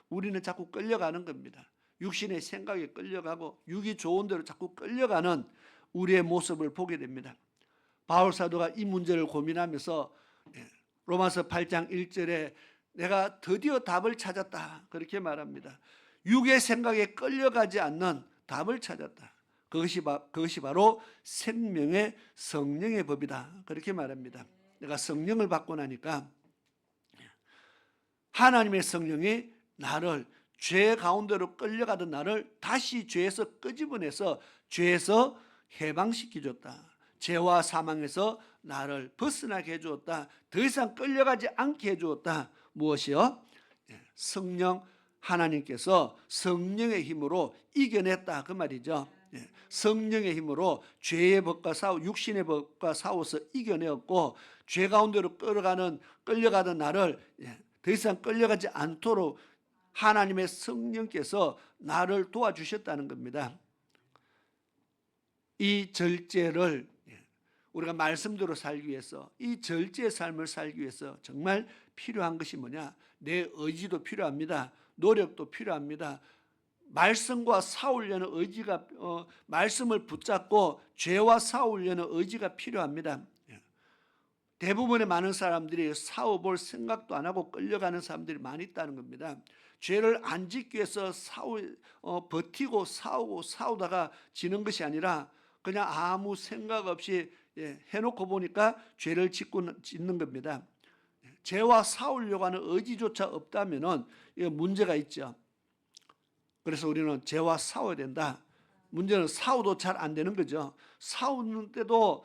우리는 자꾸 끌려가는 겁니다. 육신의 생각에 끌려가고 육이 좋은 대로 자꾸 끌려가는 우리의 모습을 보게 됩니다. 바울 사도가 이 문제를 고민하면서 로마서 8장 1절에 내가 드디어 답을 찾았다 그렇게 말합니다. 육의 생각에 끌려가지 않는 답을 찾았다. 그것이 바로 생명의 성령의 법이다 그렇게 말합니다. 내가 성령을 받고 나니까 하나님의 성령이 나를 죄 가운데로 끌려가던 나를 다시 죄에서 끄집어내서 죄에서 해방시켜줬다. 죄와 사망에서 나를 벗어나게 해주었다. 더 이상 끌려가지 않게 해주었다. 무엇이요? 성령 하나님께서 성령의 힘으로 이겨냈다 그 말이죠. 성령의 힘으로 죄의 법과 육신의 법과 싸워서 이겨내었고 죄 가운데로 끌려가던 나를 더 이상 끌려가지 않도록 하나님의 성령께서 나를 도와주셨다는 겁니다. 이 절제를 우리가 말씀대로 살기 위해서, 이 절제의 삶을 살기 위해서 정말 필요한 것이 뭐냐? 내 의지도 필요합니다. 노력도 필요합니다. 말씀과 싸우려는 의지가 말씀을 붙잡고 죄와 싸우려는 의지가 필요합니다. 대부분의 많은 사람들이 싸워볼 생각도 안 하고 끌려가는 사람들이 많이 있다는 겁니다. 죄를 안 짓기 위해서 버티고 싸우다가 지는 것이 아니라 그냥 아무 생각 없이 해놓고 보니까 죄를 짓는 겁니다. 죄와 싸우려고 하는 의지조차 없다면 문제가 있죠. 그래서 우리는 죄와 싸워야 된다. 문제는 싸워도 잘 안 되는 거죠. 싸우는데도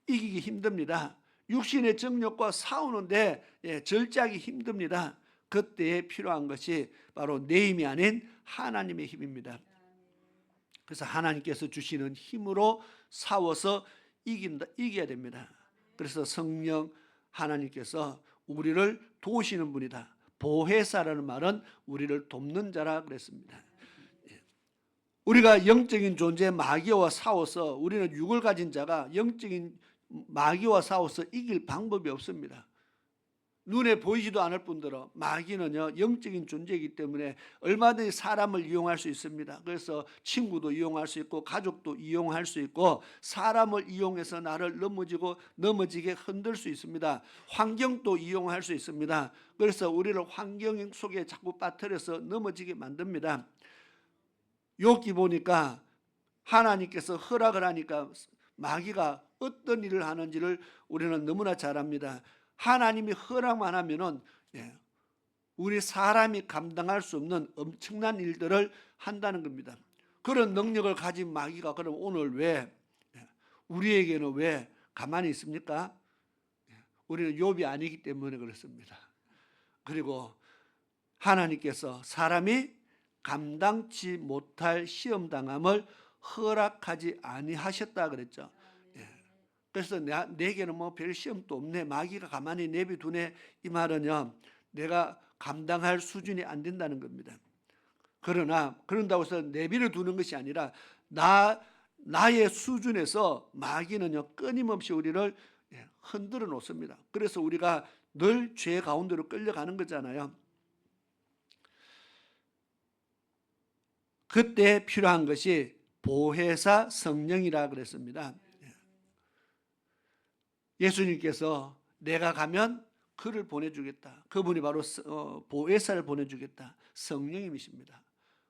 이기기 힘듭니다. 육신의 정욕과 싸우는데 절제하기 힘듭니다. 그때에 필요한 것이 바로 내 힘이 아닌 하나님의 힘입니다. 그래서 하나님께서 주시는 힘으로 싸워서 이겨야 됩니다. 그래서 성령 하나님께서 우리를 도우시는 분이다. 보혜사라는 말은 우리를 돕는 자라 그랬습니다. 우리가 영적인 존재 마귀와 싸워서 우리는 육을 가진 자가 영적인 마귀와 싸워서 이길 방법이 없습니다. 눈에 보이지도 않을 뿐더러 마귀는요 영적인 존재이기 때문에 얼마든지 사람을 이용할 수 있습니다. 그래서 친구도 이용할 수 있고 가족도 이용할 수 있고 사람을 이용해서 나를 넘어지게 흔들 수 있습니다. 환경도 이용할 수 있습니다. 그래서 우리를 환경 속에 자꾸 빠뜨려서 넘어지게 만듭니다. 욥기 보니까 하나님께서 허락을 하니까 마귀가 어떤 일을 하는지를 우리는 너무나 잘 압니다. 하나님이 허락만 하면은 우리 사람이 감당할 수 없는 엄청난 일들을 한다는 겁니다. 그런 능력을 가진 마귀가 그럼 오늘 왜 우리에게는 왜 가만히 있습니까? 우리는 욥이 아니기 때문에 그렇습니다. 그리고 하나님께서 사람이 감당치 못할 시험당함을 허락하지 아니하셨다 그랬죠. 그래서 내게는 뭐 별 시험도 없네, 마귀가 가만히 내비두네, 이 말은요 내가 감당할 수준이 안 된다는 겁니다. 그러나 그런다고 해서 내버려 두는 것이 아니라 나의 수준에서 마귀는요 끊임없이 우리를 흔들어 놓습니다. 그래서 우리가 늘 죄 가운데로 끌려가는 거잖아요. 그때 필요한 것이 보혜사 성령이라 그랬습니다. 예수님께서 내가 가면 그를 보내주겠다. 그분이 바로 보혜사를 보내주겠다. 성령님이십니다.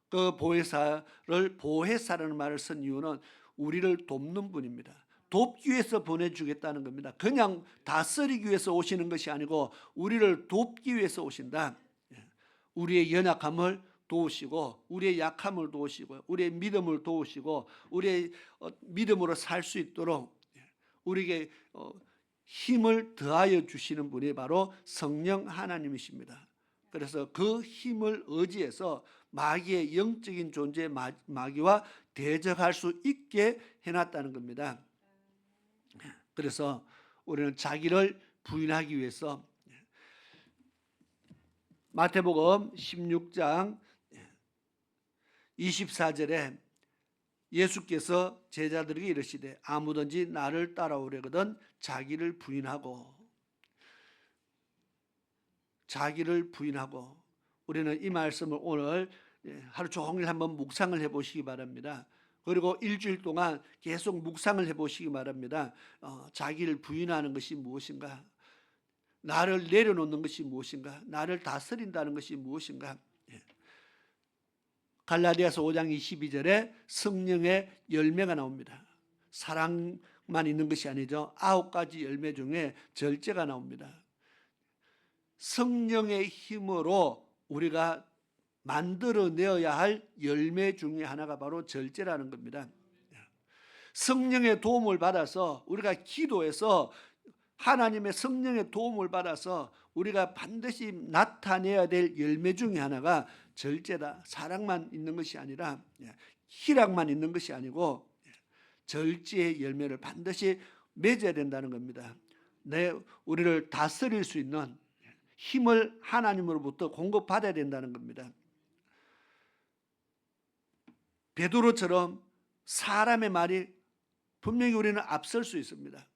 그 보혜사라는 말을 쓴 이유는 우리를 돕는 분입니다. 돕기 위해서 보내주겠다는 겁니다. 그냥 다스리기 위해서 오시는 것이 아니고 우리를 돕기 위해서 오신다. 우리의 연약함을 도우시고 우리의 약함을 도우시고 우리의 믿음을 도우시고 우리의 믿음으로 살 수 있도록 우리에게 힘을 더하여 주시는 분이 바로 성령 하나님이십니다. 그래서 그 힘을 의지해서 마귀의 영적인 존재 마귀와 대적할 수 있게 해놨다는 겁니다. 그래서 우리는 자기를 부인하기 위해서 마태복음 16장 24절에 예수께서 제자들에게 이르시되 아무든지 나를 따라오려거든 자기를 부인하고 우리는 이 말씀을 오늘 하루 종일 한번 묵상을 해보시기 바랍니다. 그리고 일주일 동안 계속 묵상을 해보시기 바랍니다. 자기를 부인하는 것이 무엇인가? 나를 내려놓는 것이 무엇인가? 나를 다스린다는 것이 무엇인가? 갈라디아서 5장 22절에 성령의 열매가 나옵니다. 사랑만 있는 것이 아니죠. 9가지 열매 중에 절제가 나옵니다. 성령의 힘으로 우리가 만들어내어야 할 열매 중에 하나가 바로 절제라는 겁니다. 성령의 도움을 받아서 우리가 기도해서 하나님의 성령의 도움을 받아서 우리가 반드시 나타내야 될 열매 중에 하나가 절제다. 사랑만 있는 것이 아니라 희락만 있는 것이 아니고 절제의 열매를 반드시 맺어야 된다는 겁니다. 우리를 다스릴 수 있는 힘을 하나님으로부터 공급받아야 된다는 겁니다. 베드로처럼 사람의 말이 분명히 우리는 앞설 수 있습니다.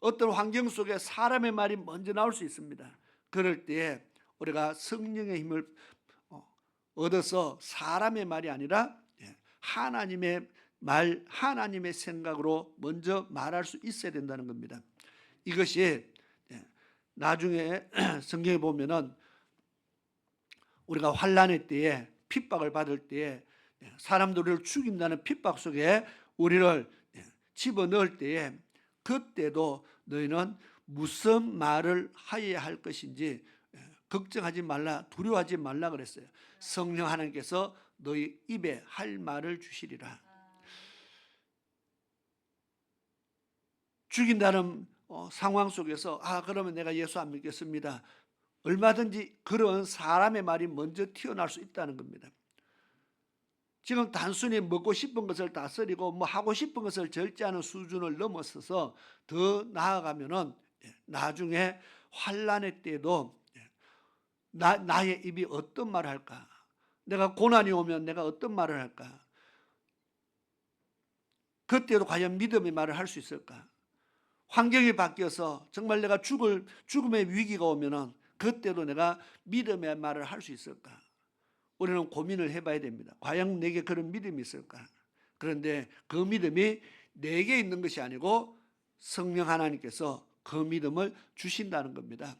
어떤 환경 속에 사람의 말이 먼저 나올 수 있습니다. 그럴 때에 우리가 성령의 힘을 얻어서 사람의 말이 아니라 하나님의 말, 하나님의 생각으로 먼저 말할 수 있어야 된다는 겁니다. 이것이 나중에 성경에 보면은 우리가 환난의 때에 핍박을 받을 때에 사람들을 죽인다는 핍박 속에 우리를 집어넣을 때에 그때도 너희는 무슨 말을 하여야 할 것인지 걱정하지 말라, 두려워하지 말라 그랬어요. 성령 하나님께서 너희 입에 할 말을 주시리라. 죽인다는 상황 속에서 그러면 내가 예수 안 믿겠습니다. 얼마든지 그런 사람의 말이 먼저 튀어나올 수 있다는 겁니다. 지금 단순히 먹고 싶은 것을 다스리고 하고 싶은 것을 절제하는 수준을 넘어서서 더 나아가면은 나중에 환난의 때도 나의 입이 어떤 말을 할까? 내가 고난이 오면 내가 어떤 말을 할까? 그때도 과연 믿음의 말을 할 수 있을까? 환경이 바뀌어서 정말 내가 죽음의 위기가 오면은 그때도 내가 믿음의 말을 할 수 있을까? 우리는 고민을 해봐야 됩니다. 과연 내게 그런 믿음이 있을까? 그런데 그 믿음이 내게 있는 것이 아니고 성령 하나님께서 그 믿음을 주신다는 겁니다.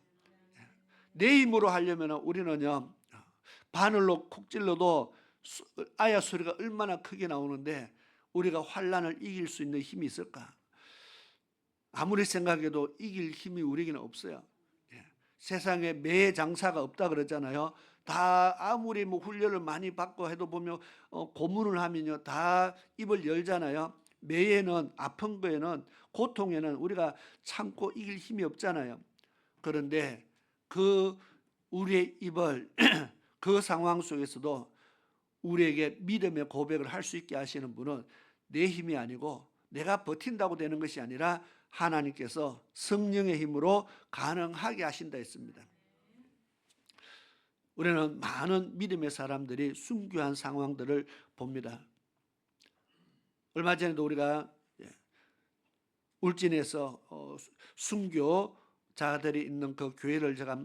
내 힘으로 하려면 우리는요 바늘로 콕 찔러도 아야 소리가 얼마나 크게 나오는데 우리가 환난을 이길 수 있는 힘이 있을까? 아무리 생각해도 이길 힘이 우리에게는 없어요. 세상에 매 장사가 없다 그러잖아요. 다 아무리 훈련을 많이 받고 해도 보면 고문을 하면요 다 입을 열잖아요. 매에는 아픈 거에는 고통에는 우리가 참고 이길 힘이 없잖아요. 그런데 그 우리의 입을 그 상황 속에서도 우리에게 믿음의 고백을 할 수 있게 하시는 분은 내 힘이 아니고 내가 버틴다고 되는 것이 아니라 하나님께서 성령의 힘으로 가능하게 하신다 했습니다. 우리는 많은 믿음의 사람들이 순교한 상황들을 봅니다. 얼마 전에도 우리가 울진에서 순교자들이 있는 그 교회를 제가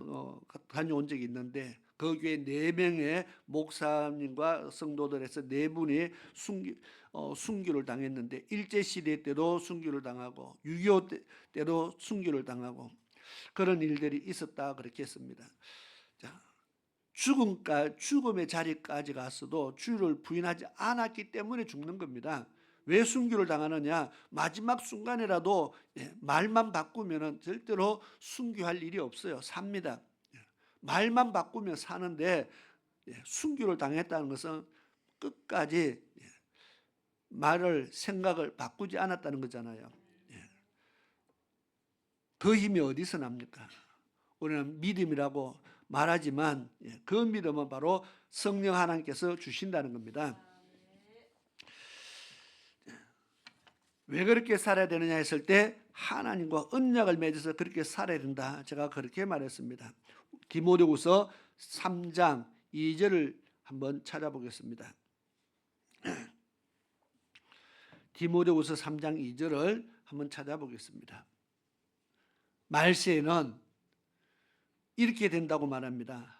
다녀온 적이 있는데, 그 교회 4명의 목사님과 성도들에서 4분이 순교를 당했는데, 일제시대 때도 순교를 당하고 6.25 때도 순교를 당하고 그런 일들이 있었다 그렇게 했습니다. 자, 죽음의 자리까지 갔어도 주를 부인하지 않았기 때문에 죽는 겁니다. 왜 순교를 당하느냐? 마지막 순간이라도 말만 바꾸면 절대로 순교할 일이 없어요. 삽니다. 말만 바꾸면 사는데, 순교를 당했다는 것은 끝까지 생각을 바꾸지 않았다는 거잖아요. 그 힘이 어디서 납니까? 우리는 믿음이라고 말하지만 그 믿음은 바로 성령 하나님께서 주신다는 겁니다. 왜 그렇게 살아야 되느냐 했을 때, 하나님과 언약을 맺어서 그렇게 살아야 된다. 제가 그렇게 말했습니다. 디모데후서 3장 2절을 한번 찾아보겠습니다. 디모데후서 3장 2절을 한번 찾아보겠습니다. 말세에는 이렇게 된다고 말합니다.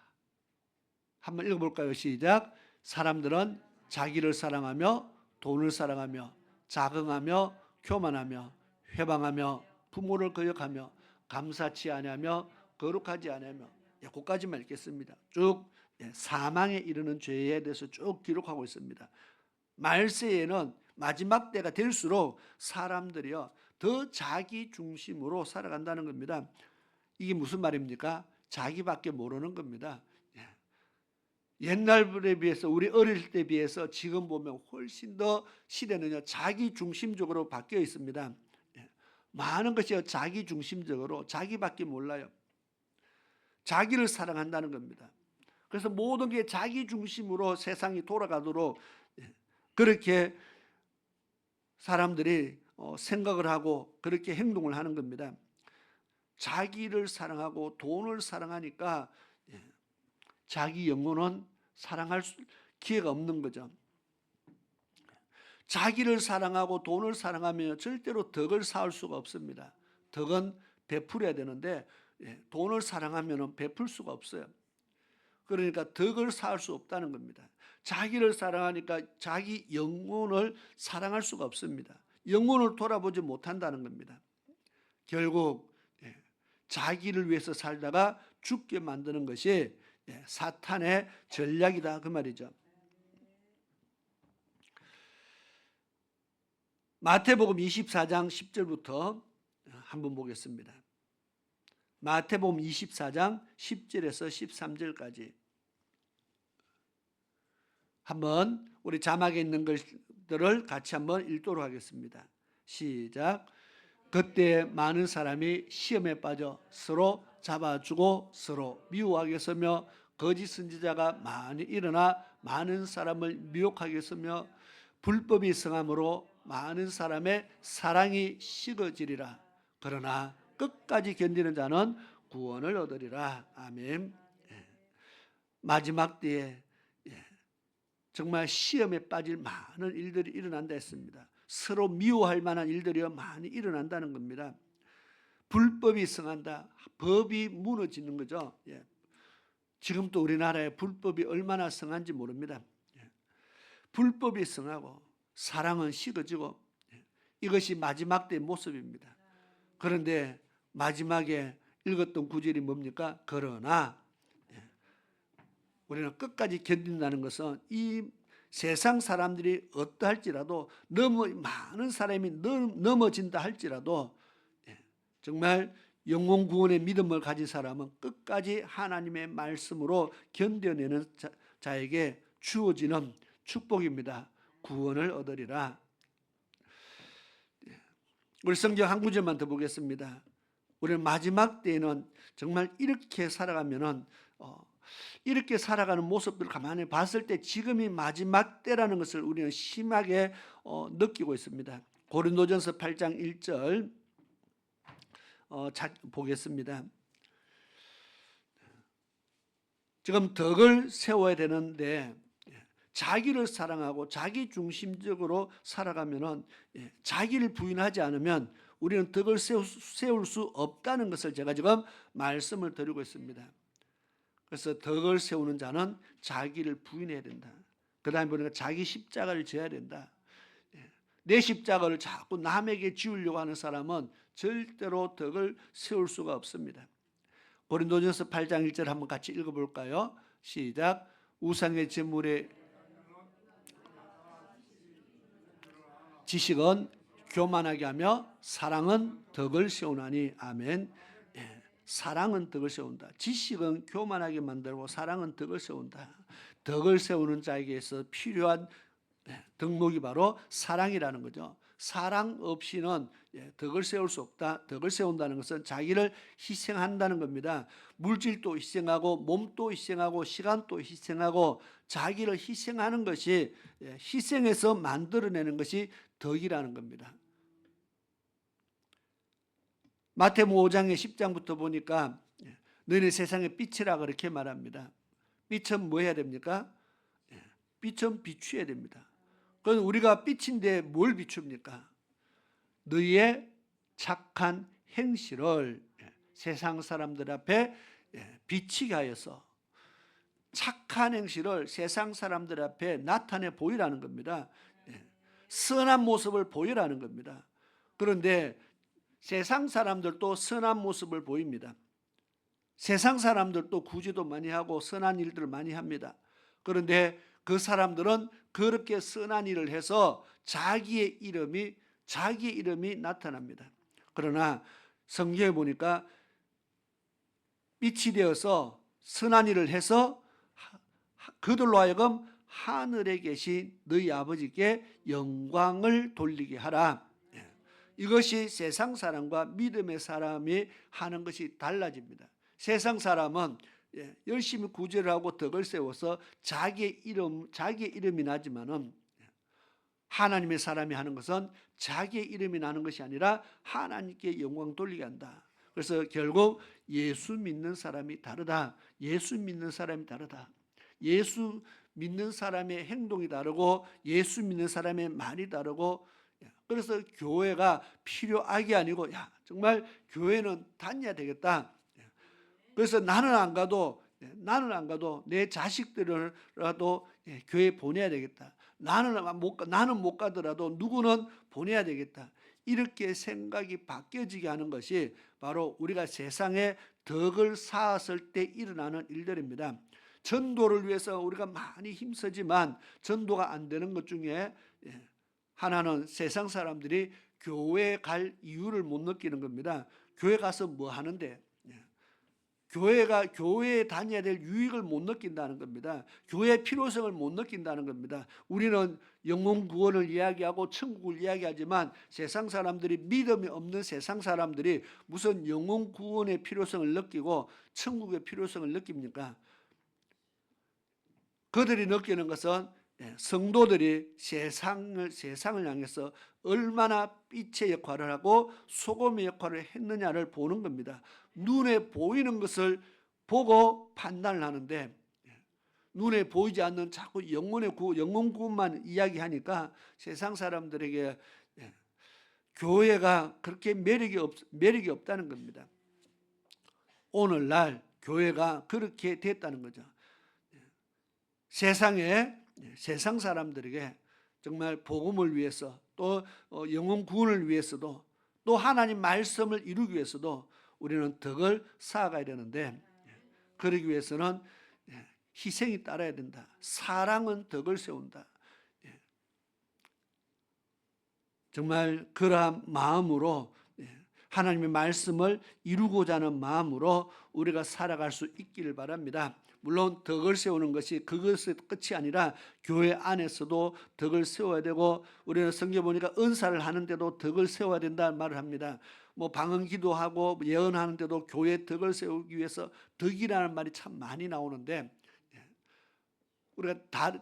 한번 읽어볼까요? 시작. 사람들은 자기를 사랑하며 돈을 사랑하며 자긍하며 교만하며 회방하며 부모를 거역하며 감사치 아니하며 거룩하지 아니하며, 그까지만 읽겠습니다. 쭉 사망에 이르는 죄에 대해서 쭉 기록하고 있습니다. 말세에는 마지막 때가 될수록 사람들이요 더 자기 중심으로 살아간다는 겁니다. 이게 무슨 말입니까? 자기밖에 모르는 겁니다. 옛날에 비해서, 우리 어릴 때 비해서 지금 보면 훨씬 더 시대는요 자기 중심적으로 바뀌어 있습니다. 많은 것이 자기 중심적으로, 자기밖에 몰라요. 자기를 사랑한다는 겁니다. 그래서 모든 게 자기 중심으로 세상이 돌아가도록 그렇게 사람들이 생각을 하고 그렇게 행동을 하는 겁니다. 자기를 사랑하고 돈을 사랑하니까 자기 영혼은 사랑할 기회가 없는 거죠. 자기를 사랑하고 돈을 사랑하면 절대로 덕을 쌓을 수가 없습니다. 덕은 베풀어야 되는데 돈을 사랑하면 베풀 수가 없어요. 그러니까 덕을 쌓을 수 없다는 겁니다. 자기를 사랑하니까 자기 영혼을 사랑할 수가 없습니다. 영혼을 돌아보지 못한다는 겁니다. 결국 자기를 위해서 살다가 죽게 만드는 것이 사탄의 전략이다 그 말이죠. 마태복음 24장 10절부터 한번 보겠습니다. 마태복음 24장 10절에서 13절까지 한번 우리 자막에 있는 것들을 같이 한번 읽도록 하겠습니다. 시작. 그때 많은 사람이 시험에 빠져 서로 잡아주고 서로 미워하게 서며 거짓 선지자가 많이 일어나 많은 사람을 미혹하게 서며 불법이 성함으로 많은 사람의 사랑이 식어지리라. 그러나 끝까지 견디는 자는 구원을 얻으리라. 아멘. 마지막 때에 정말 시험에 빠질 많은 일들이 일어난다 했습니다. 서로 미워할 만한 일들이 많이 일어난다는 겁니다. 불법이 성한다. 법이 무너지는 거죠. 지금 또 우리나라에 불법이 얼마나 성한지 모릅니다. 불법이 성하고 사랑은 식어지고 이것이 마지막 때의 모습입니다. 그런데 마지막에 읽었던 구절이 뭡니까? 그러나 우리는 끝까지 견딘다는 것은 이 세상 사람들이 어떠할지라도 많은 사람이 넘어진다 할지라도 정말 영혼 구원의 믿음을 가진 사람은 끝까지 하나님의 말씀으로 견뎌내는 자에게 주어지는 축복입니다. 구원을 얻으리라. 우리 성경 한 구절만 더 보겠습니다. 우리는 마지막 때에는 정말 이렇게 살아가면은 이렇게 살아가는 모습들을 가만히 봤을 때 지금이 마지막 때라는 것을 우리는 심하게 느끼고 있습니다. 고린도전서 8장 1절 보겠습니다. 지금 덕을 세워야 되는데 자기를 사랑하고 자기 중심적으로 살아가면은 자기를 부인하지 않으면 우리는 덕을 세울 수 없다는 것을 제가 지금 말씀을 드리고 있습니다. 그래서 덕을 세우는 자는 자기를 부인해야 된다. 그 다음에 보니까 자기 십자가를 져야 된다. 내 십자가를 자꾸 남에게 지우려고 하는 사람은 절대로 덕을 세울 수가 없습니다. 고린도전서 8장 1절 한번 같이 읽어볼까요? 시작. 우상의 제물에 지식은 교만하게 하며 사랑은 덕을 세우나니. 아멘. 사랑은 덕을 세운다. 지식은 교만하게 만들고 사랑은 덕을 세운다. 덕을 세우는 자에게서 필요한 덕목이 바로 사랑이라는 거죠. 사랑 없이는 덕을 세울 수 없다. 덕을 세운다는 것은 자기를 희생한다는 겁니다. 물질도 희생하고 몸도 희생하고 시간도 희생하고 자기를 희생하는 것이, 희생해서 만들어내는 것이 덕이라는 겁니다. 마태복음 5장의 10장부터 보니까 너희는 세상의 빛이라 그렇게 말합니다. 빛은 뭐 해야 됩니까? 빛은 비추어야 됩니다. 그럼 우리가 빛인데 뭘 비춥니까? 너희의 착한 행실을 세상 사람들 앞에 비치게 하여서 착한 행실을 세상 사람들 앞에 나타내 보이라는 겁니다. 선한 모습을 보이라는 겁니다. 그런데 세상 사람들도 선한 모습을 보입니다. 세상 사람들도 구제도 많이 하고 선한 일들을 많이 합니다. 그런데 그 사람들은 그렇게 선한 일을 해서 자기의 이름이 나타납니다. 그러나 성경에 보니까 빛이 되어서 선한 일을 해서 그들로 하여금 하늘에 계신 너희 아버지께 영광을 돌리게 하라. 이것이 세상 사람과 믿음의 사람이 하는 것이 달라집니다. 세상 사람은 열심히 구제를 하고 덕을 세워서 자기의 이름이 나지만은, 하나님의 사람이 하는 것은 자기의 이름이 나는 것이 아니라 하나님께 영광 돌리게 한다. 그래서 결국 예수 믿는 사람이 다르다. 예수 믿는 사람이 다르다. 예수 믿는 사람의 행동이 다르고 예수 믿는 사람의 말이 다르고, 그래서 교회가 필요하게 아니고 정말 교회는 다녀야 되겠다. 그래서 나는 안 가도 내 자식들이라도 교회 보내야 되겠다. 나는 못 가더라도 누구는 보내야 되겠다. 이렇게 생각이 바뀌어지게 하는 것이 바로 우리가 세상에 덕을 쌓았을 때 일어나는 일들입니다. 전도를 위해서 우리가 많이 힘쓰지만 전도가 안 되는 것 중에 하나는 세상 사람들이 교회에 갈 이유를 못 느끼는 겁니다. 교회 가서 뭐 하는데? 교회에 다녀야 될 유익을 못 느낀다는 겁니다. 교회의 필요성을 못 느낀다는 겁니다. 우리는 영혼 구원을 이야기하고 천국을 이야기하지만 세상 사람들이, 믿음이 없는 세상 사람들이 무슨 영혼 구원의 필요성을 느끼고 천국의 필요성을 느낍니까? 그들이 느끼는 것은 성도들이 세상을 향해서 얼마나 빛의 역할을 하고 소금의 역할을 했느냐를 보는 겁니다. 눈에 보이는 것을 보고 판단을 하는데, 눈에 보이지 않는 자꾸 영혼 구원만 이야기하니까 세상 사람들에게 교회가 그렇게 매력이 없다는 겁니다. 오늘날 교회가 그렇게 됐다는 거죠. 세상 사람들에게 정말 복음을 위해서, 또 영혼 구원을 위해서도, 또 하나님 말씀을 이루기 위해서도 우리는 덕을 쌓아가야 되는데, 그러기 위해서는 희생이 따라야 된다. 사랑은 덕을 세운다. 정말 그러한 마음으로, 하나님의 말씀을 이루고자 하는 마음으로 우리가 살아갈 수 있기를 바랍니다. 물론 덕을 세우는 것이 그것의 끝이 아니라 교회 안에서도 덕을 세워야 되고, 우리는 성경 보니까 은사를 하는데도 덕을 세워야 된다는 말을 합니다. 방언 기도하고 예언하는데도 교회 덕을 세우기 위해서 덕이라는 말이 참 많이 나오는데, 우리가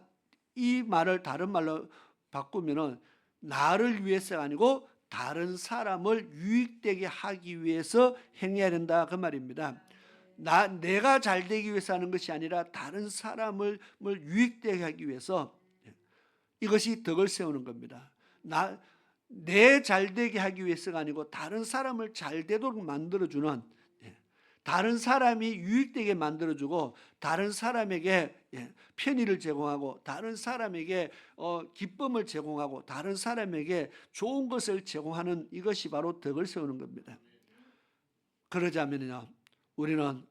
이 말을 다른 말로 바꾸면은 나를 위해서가 아니고 다른 사람을 유익되게 하기 위해서 행해야 된다, 그 말입니다. 내가 잘 되기 위해서 하는 것이 아니라 다른 사람을 유익되게 하기 위해서 이것이 덕을 세우는 겁니다. 내 잘되게 하기 위해서가 아니고 다른 사람을 잘 되도록 만들어주는, 다른 사람이 유익되게 만들어주고 다른 사람에게 편의를 제공하고 다른 사람에게 기쁨을 제공하고 다른 사람에게 좋은 것을 제공하는 이것이 바로 덕을 세우는 겁니다. 그러자면요, 우리는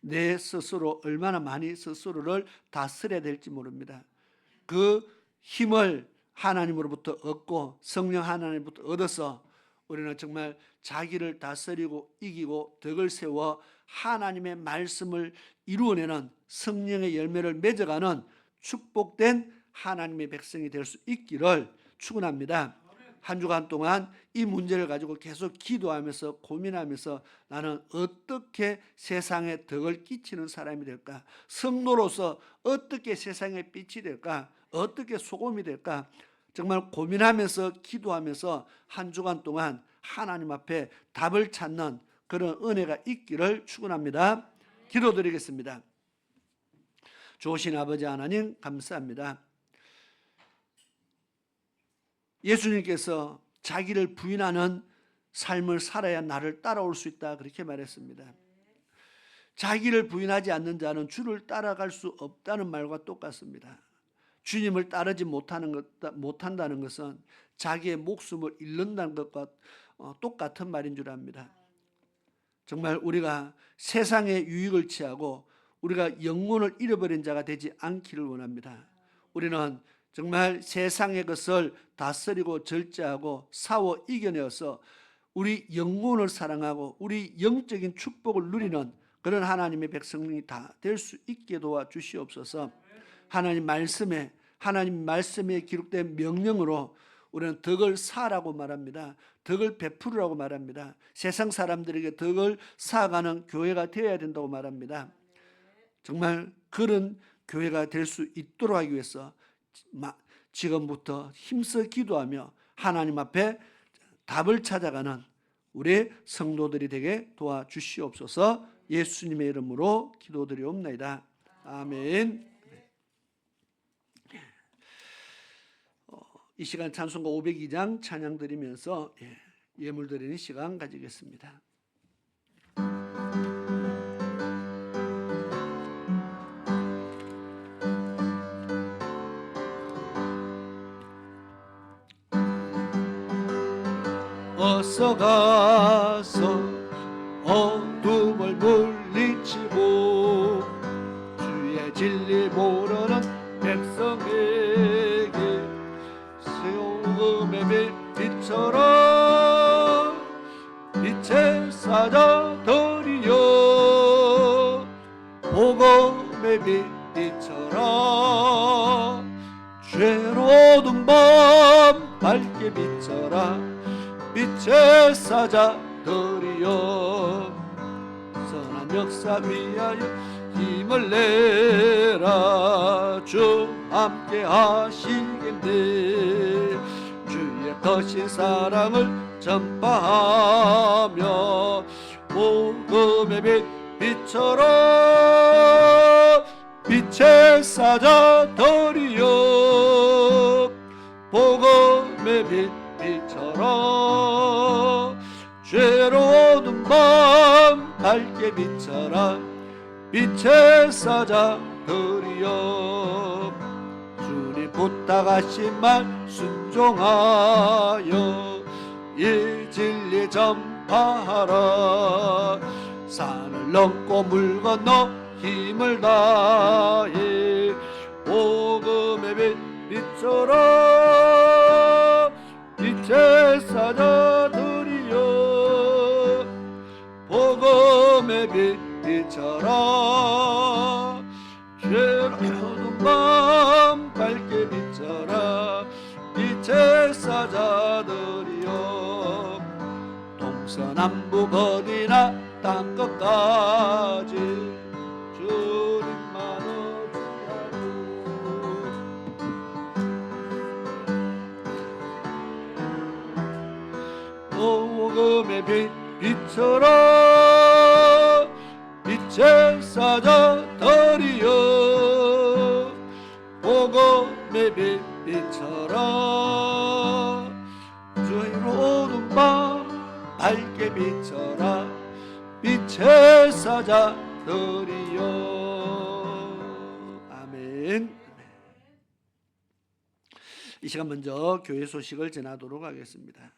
내 스스로 얼마나 많이 스스로를 다스려야 될지 모릅니다. 그 힘을 하나님으로부터 얻고 성령 하나님으로부터 얻어서 우리는 정말 자기를 다스리고 이기고 덕을 세워 하나님의 말씀을 이루어내는 성령의 열매를 맺어가는 축복된 하나님의 백성이 될 수 있기를 축원합니다. 한 주간 동안 이 문제를 가지고 계속 기도하면서 고민하면서 나는 어떻게 세상에 덕을 끼치는 사람이 될까? 성도로서 어떻게 세상에 빛이 될까? 어떻게 소금이 될까? 정말 고민하면서 기도하면서 한 주간 동안 하나님 앞에 답을 찾는 그런 은혜가 있기를 축원합니다. 기도드리겠습니다. 좋으신 아버지 하나님 감사합니다. 예수님께서 자기를 부인하는 삶을 살아야 나를 따라올 수 있다 그렇게 말했습니다. 자기를 부인하지 않는 자는 주를 따라갈 수 없다는 말과 똑같습니다. 주님을 따르지 못한다는 것은 자기의 목숨을 잃는다는 것과 똑같은 말인 줄 압니다. 정말 우리가 세상의 유익을 취하고 우리가 영혼을 잃어버린 자가 되지 않기를 원합니다. 우리는 정말 세상의 것을 다스리고 절제하고 싸워 이겨내어서 우리 영혼을 사랑하고 우리 영적인 축복을 누리는 그런 하나님의 백성이 다 될 수 있게 도와주시옵소서. 하나님 말씀에 기록된 명령으로 우리는 덕을 쌓으라고 말합니다. 덕을 베푸라고 말합니다. 세상 사람들에게 덕을 쌓아가는 교회가 되어야 된다고 말합니다. 정말 그런 교회가 될 수 있도록 하기 위해서 지금부터 힘써 기도하며 하나님 앞에 답을 찾아가는 우리 성도들이 되게 도와주시옵소서. 예수님의 이름으로 기도드리옵나이다. 아멘. 이 시간 찬송가 502장 찬양 드리면서 예물 드리는 시간 가지겠습니다. 어서 가서 어둠을 물리치고 주의 진리 모르는 백성에게 소금의 빛처럼 빛의 사자들이여 복음의 빛처럼 죄로 어두운 밤 밝게 비춰라 빛의 사자들이여 선한 역사 위하여 힘을 내라 주 함께 하시겠네 주의 거신 사랑을 전파하며 복음의 빛처럼 빛의 사자들이여 복음의 빛처럼 죄로 어두운 밤 밝게 비춰라 빛의 사자들이여 주님 부탁하신 말 순종하여 이 진리 전파하라 산을 넘고 물 건너 힘을 다해 복음의 빛처럼 빛의 사자들이여 복음의 빛처럼 죄로 어두운 밤 밝게 비춰라 빛의 사자들이여 동서남북 어디나 땅끝까지 주님만 의지하고 복음의 빛처럼 빛의 빛의 사자들이여. 아멘. 이 시간 먼저 교회 소식을 전하도록 하겠습니다.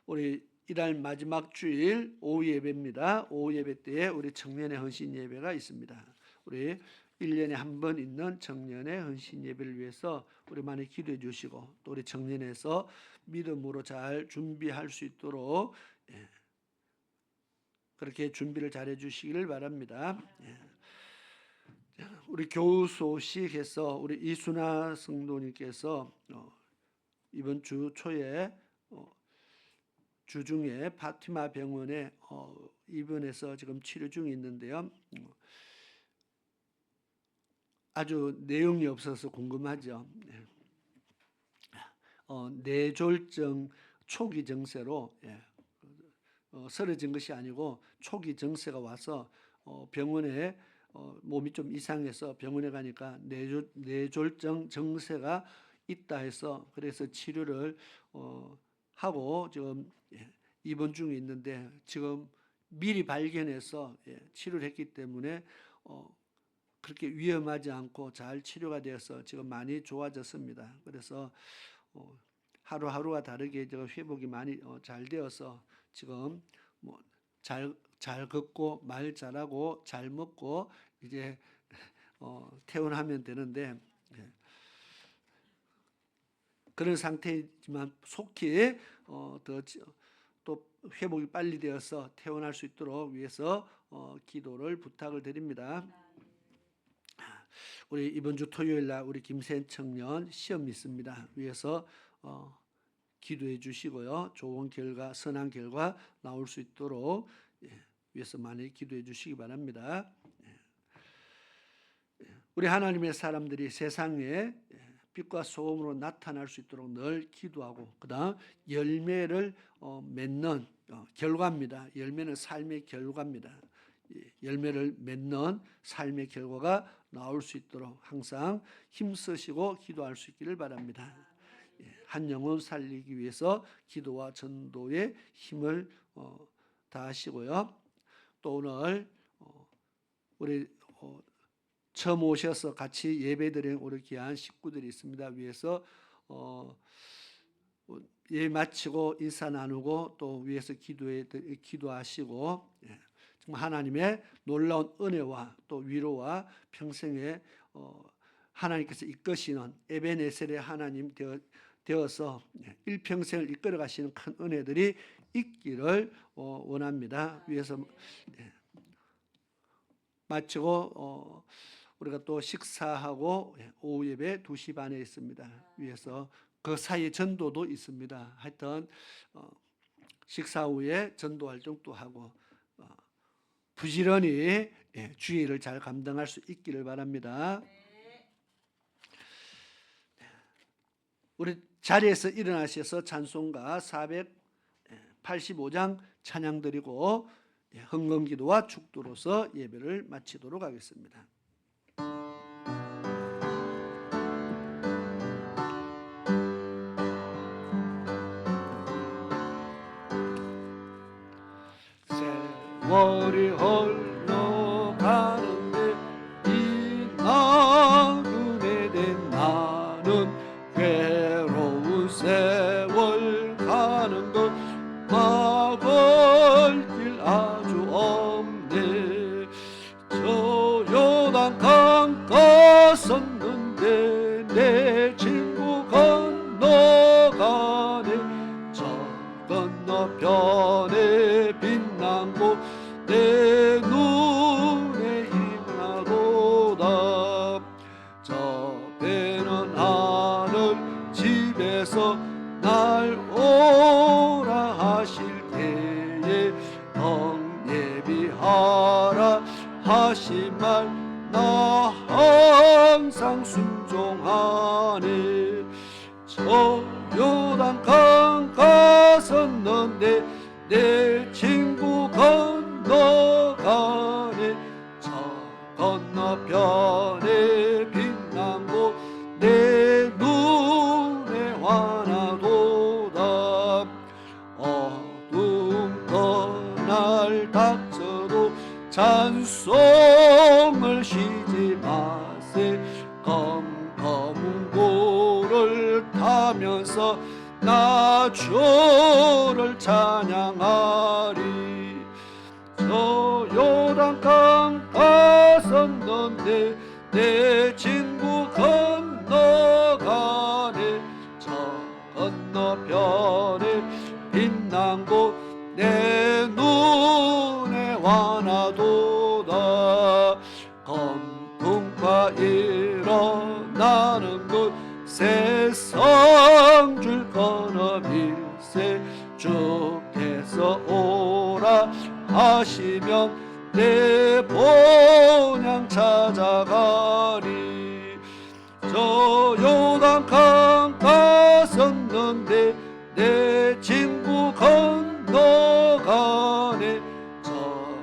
우리 이달 마지막 주일 오후 예배입니다. 오후 예배 때에 우리 청년의 헌신 예배가 있습니다. 우리 1년에 한 번 있는 청년의 헌신 예배를 위해서 우리 많이 기도해 주시고, 또 우리 청년에서 믿음으로 잘 준비할 수 있도록 그렇게 준비를 잘 해주시기를 바랍니다. 우리 교우 소식에서 우리 이순아 성도님께서 이번 주 초에 주중에 파티마 병원에 입원해서 지금 치료 중에 있는데요. 아주 내용이 없어서 궁금하죠. 뇌졸중 초기 증세로 쓰러진 것이 아니고 초기 증세가 와서 병원에 몸이 좀 이상해서 병원에 가니까 뇌졸중 증세가 있다 해서 그래서 치료를 하고 지금 입원 중에 있는데, 지금 미리 발견해서 치료를 했기 때문에 그렇게 위험하지 않고 잘 치료가 되어서 지금 많이 좋아졌습니다. 그래서 하루하루가 다르게 회복이 많이 잘 되어서 지금 잘 걷고 말 잘하고 잘 먹고 이제 퇴원하면 되는데, 그런 상태이지만 속히 또 회복이 빨리 되어서 퇴원할 수 있도록 위해서 기도를 부탁을 드립니다. 우리 이번 주 토요일 날 우리 김세현 청년 시험 있습니다. 위해서 기도해 주시고요. 좋은 결과, 선한 결과 나올 수 있도록 위해서 많이 기도해 주시기 바랍니다. 우리 하나님의 사람들이 세상에 빛과 소금으로 나타날 수 있도록 늘 기도하고, 그다음 열매를 맺는 결과입니다. 열매는 삶의 결과입니다. 열매를 맺는 삶의 결과가 나올 수 있도록 항상 힘쓰시고 기도할 수 있기를 바랍니다. 한 영혼 살리기 위해서 기도와 전도에 힘을 다하시고요. 또 오늘 우리 처음 오셔서 같이 예배드린 우리 귀한 식구들이 있습니다. 위해서 예배 마치고 인사 나누고 또 위해서 기도하시고, 정말 하나님의 놀라운 은혜와 또 위로와 평생에 하나님께서 이끄시는 에베네셀의 하나님 되어서 일평생을 이끌어 가시는 큰 은혜들이 있기를 원합니다. 위해서 마치고 우리가 또 식사하고 오후 예배 2시 반에 있습니다. 위해서 그 사이에 전도도 있습니다. 하여튼 식사 후에 전도 활동도 하고 부지런히 주의를 잘 감당할 수 있기를 바랍니다. 우리 자리에서 일어나셔서 찬송가 485장 찬양 드리고 헌금기도와 축도로서 예배를 마치도록 하겠습니다. 세월이 흘러가는데 이 나그네 된 나는 괴로운 세월 가는 것 막을 길 아주 없네. 저 요단 강 갔었는데 내 친구 건너가네. 저 건너편에 빛난 곳 내 눈에 힘나도다. 저 배는 하늘 집에서 날 오라 하실 때에 예비하라 하신 말 나 항상 순종하네. 저 요단 강 갔었는데 내 친구 건너가네. 저 건너편에 빛난 곳 내 눈에 환하도다. 어둠 더 날 닥쳐도 찬송을 쉬지 마세. 검은 고를 타면서 나 주를 찬양하리. 저 요단강 가섰는데 내 친구 건너가네. 저 건너편에 빛난 곳 내 눈에 환하도다. 검풍파 일어나는 곳 세상 줄 건너밀세. 주께서 오라 하시면 내 본향 찾아가리. 저 요단강 가섰는데 내 친구 건너가네. 저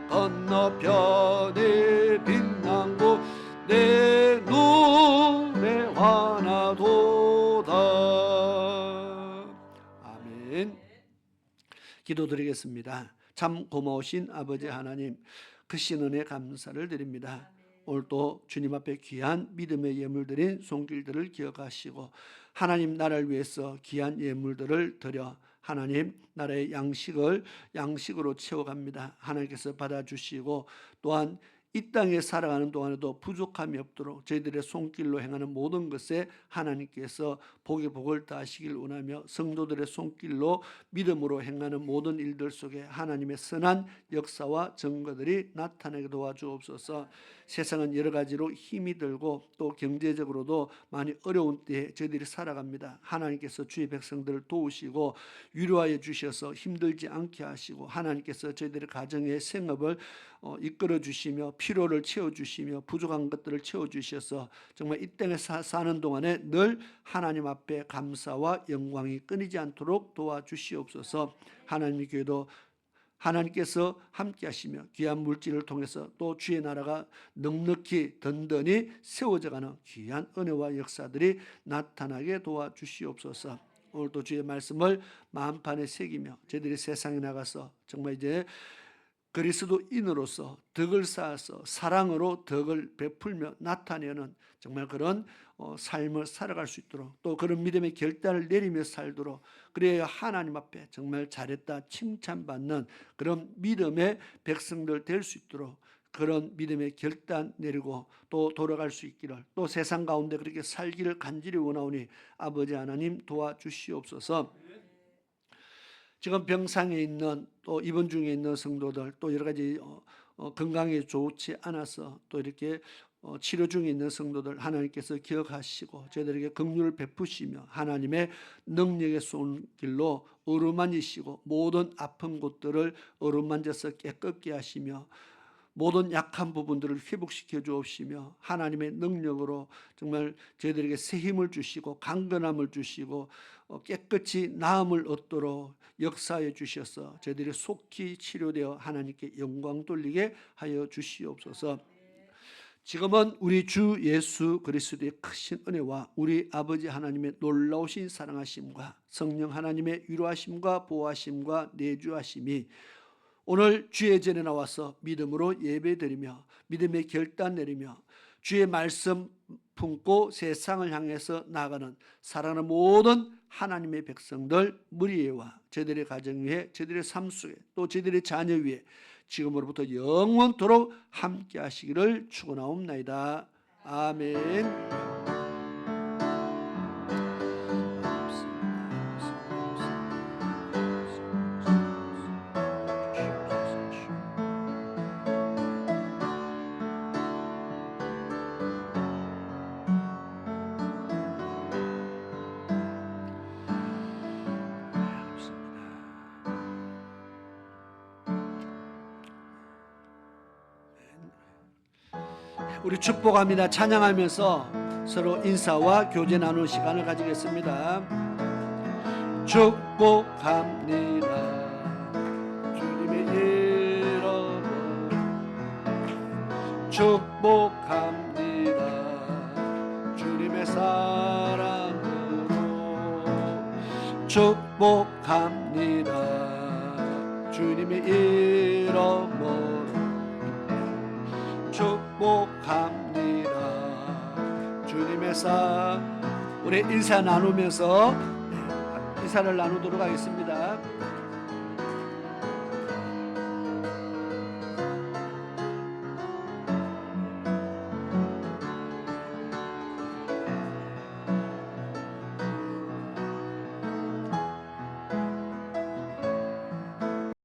건너편에 빛난 곳 내 눈에 환하도다. 아멘. 기도드리겠습니다. 참 고마우신 아버지 하나님, 크신 은혜 감사를 드립니다. 오늘도 주님 앞에 귀한 믿음의 예물드린 손길들을 기억하시고 하나님 나라를 위해서 귀한 예물들을 드려 하나님 나라의 양식으로 채워갑니다. 하나님께서 받아주시고 또한 이 땅에 살아가는 동안에도 부족함이 없도록 저희들의 손길로 행하는 모든 것에 하나님께서 복의 복을 다하시길 원하며 성도들의 손길로 믿음으로 행하는 모든 일들 속에 하나님의 선한 역사와 증거들이 나타나게 도와주옵소서. 세상은 여러 가지로 힘이 들고 또 경제적으로도 많이 어려운 때에 저희들이 살아갑니다. 하나님께서 주의 백성들을 도우시고 위로하여 주셔서 힘들지 않게 하시고 하나님께서 저희들의 가정의 생업을 이끌어 주시며 필요를 채워주시며 부족한 것들을 채워주셔서 정말 이 땅에 사는 동안에 늘 하나님 앞에 감사와 영광이 끊이지 않도록 도와주시옵소서. 하나님의 교회도 하나님께서 함께 하시며 귀한 물질을 통해서 또 주의 나라가 넉넉히 든든히 세워져가는 귀한 은혜와 역사들이 나타나게 도와주시옵소서. 오늘도 주의 말씀을 마음판에 새기며 저희들이 세상에 나가서 정말 이제 그리스도인으로서 덕을 쌓아서 사랑으로 덕을 베풀며 나타내는 정말 그런 삶을 살아갈 수 있도록 또 그런 믿음의 결단을 내리며 살도록 그래야 하나님 앞에 정말 잘했다 칭찬받는 그런 믿음의 백성들 될 수 있도록 그런 믿음의 결단 내리고 또 돌아갈 수 있기를 또 세상 가운데 그렇게 살기를 간절히 원하오니 아버지 하나님 도와주시옵소서. 지금 병상에 있는 또 입원 중에 있는 성도들 또 여러 가지 건강에 좋지 않아서 또 이렇게 치료 중에 있는 성도들 하나님께서 기억하시고 저희들에게 긍휼을 베푸시며 하나님의 능력의 손길로 어루만지시고 모든 아픈 곳들을 어루만져서 깨끗게 하시며 모든 약한 부분들을 회복시켜 주옵시며 하나님의 능력으로 정말 저희들에게 새 힘을 주시고 강건함을 주시고 깨끗이 나음을 얻도록 역사해 주셔서 저희들이 속히 치료되어 하나님께 영광 돌리게 하여 주시옵소서. 지금은 우리 주 예수 그리스도의 크신 은혜와 우리 아버지 하나님의 놀라우신 사랑하심과 성령 하나님의 위로하심과 보호하심과 내주하심이 오늘 주의 전에 나와서 믿음으로 예배드리며 믿음의 결단 내리며 주의 말씀 품고 세상을 향해서 나가는 사랑하는 모든 하나님의 백성들 무리와 저희들의 가정 위에 저희들의 삶 속에 또 저희들의 자녀 위에 지금으로부터 영원토록 함께 하시기를 축원하옵나이다. 아멘. 우리 축복합니다. 찬양하면서 서로 인사와 교제 나누는 시간을 가지겠습니다. 축복합니다. 주님의 이름으로 축복합니다. 주님의 사랑으로 축복합니다. 주님의 이름으로 축복합니다. 주님의 사 우리 인사 나누면서 인사를 나누도록 하겠습니다.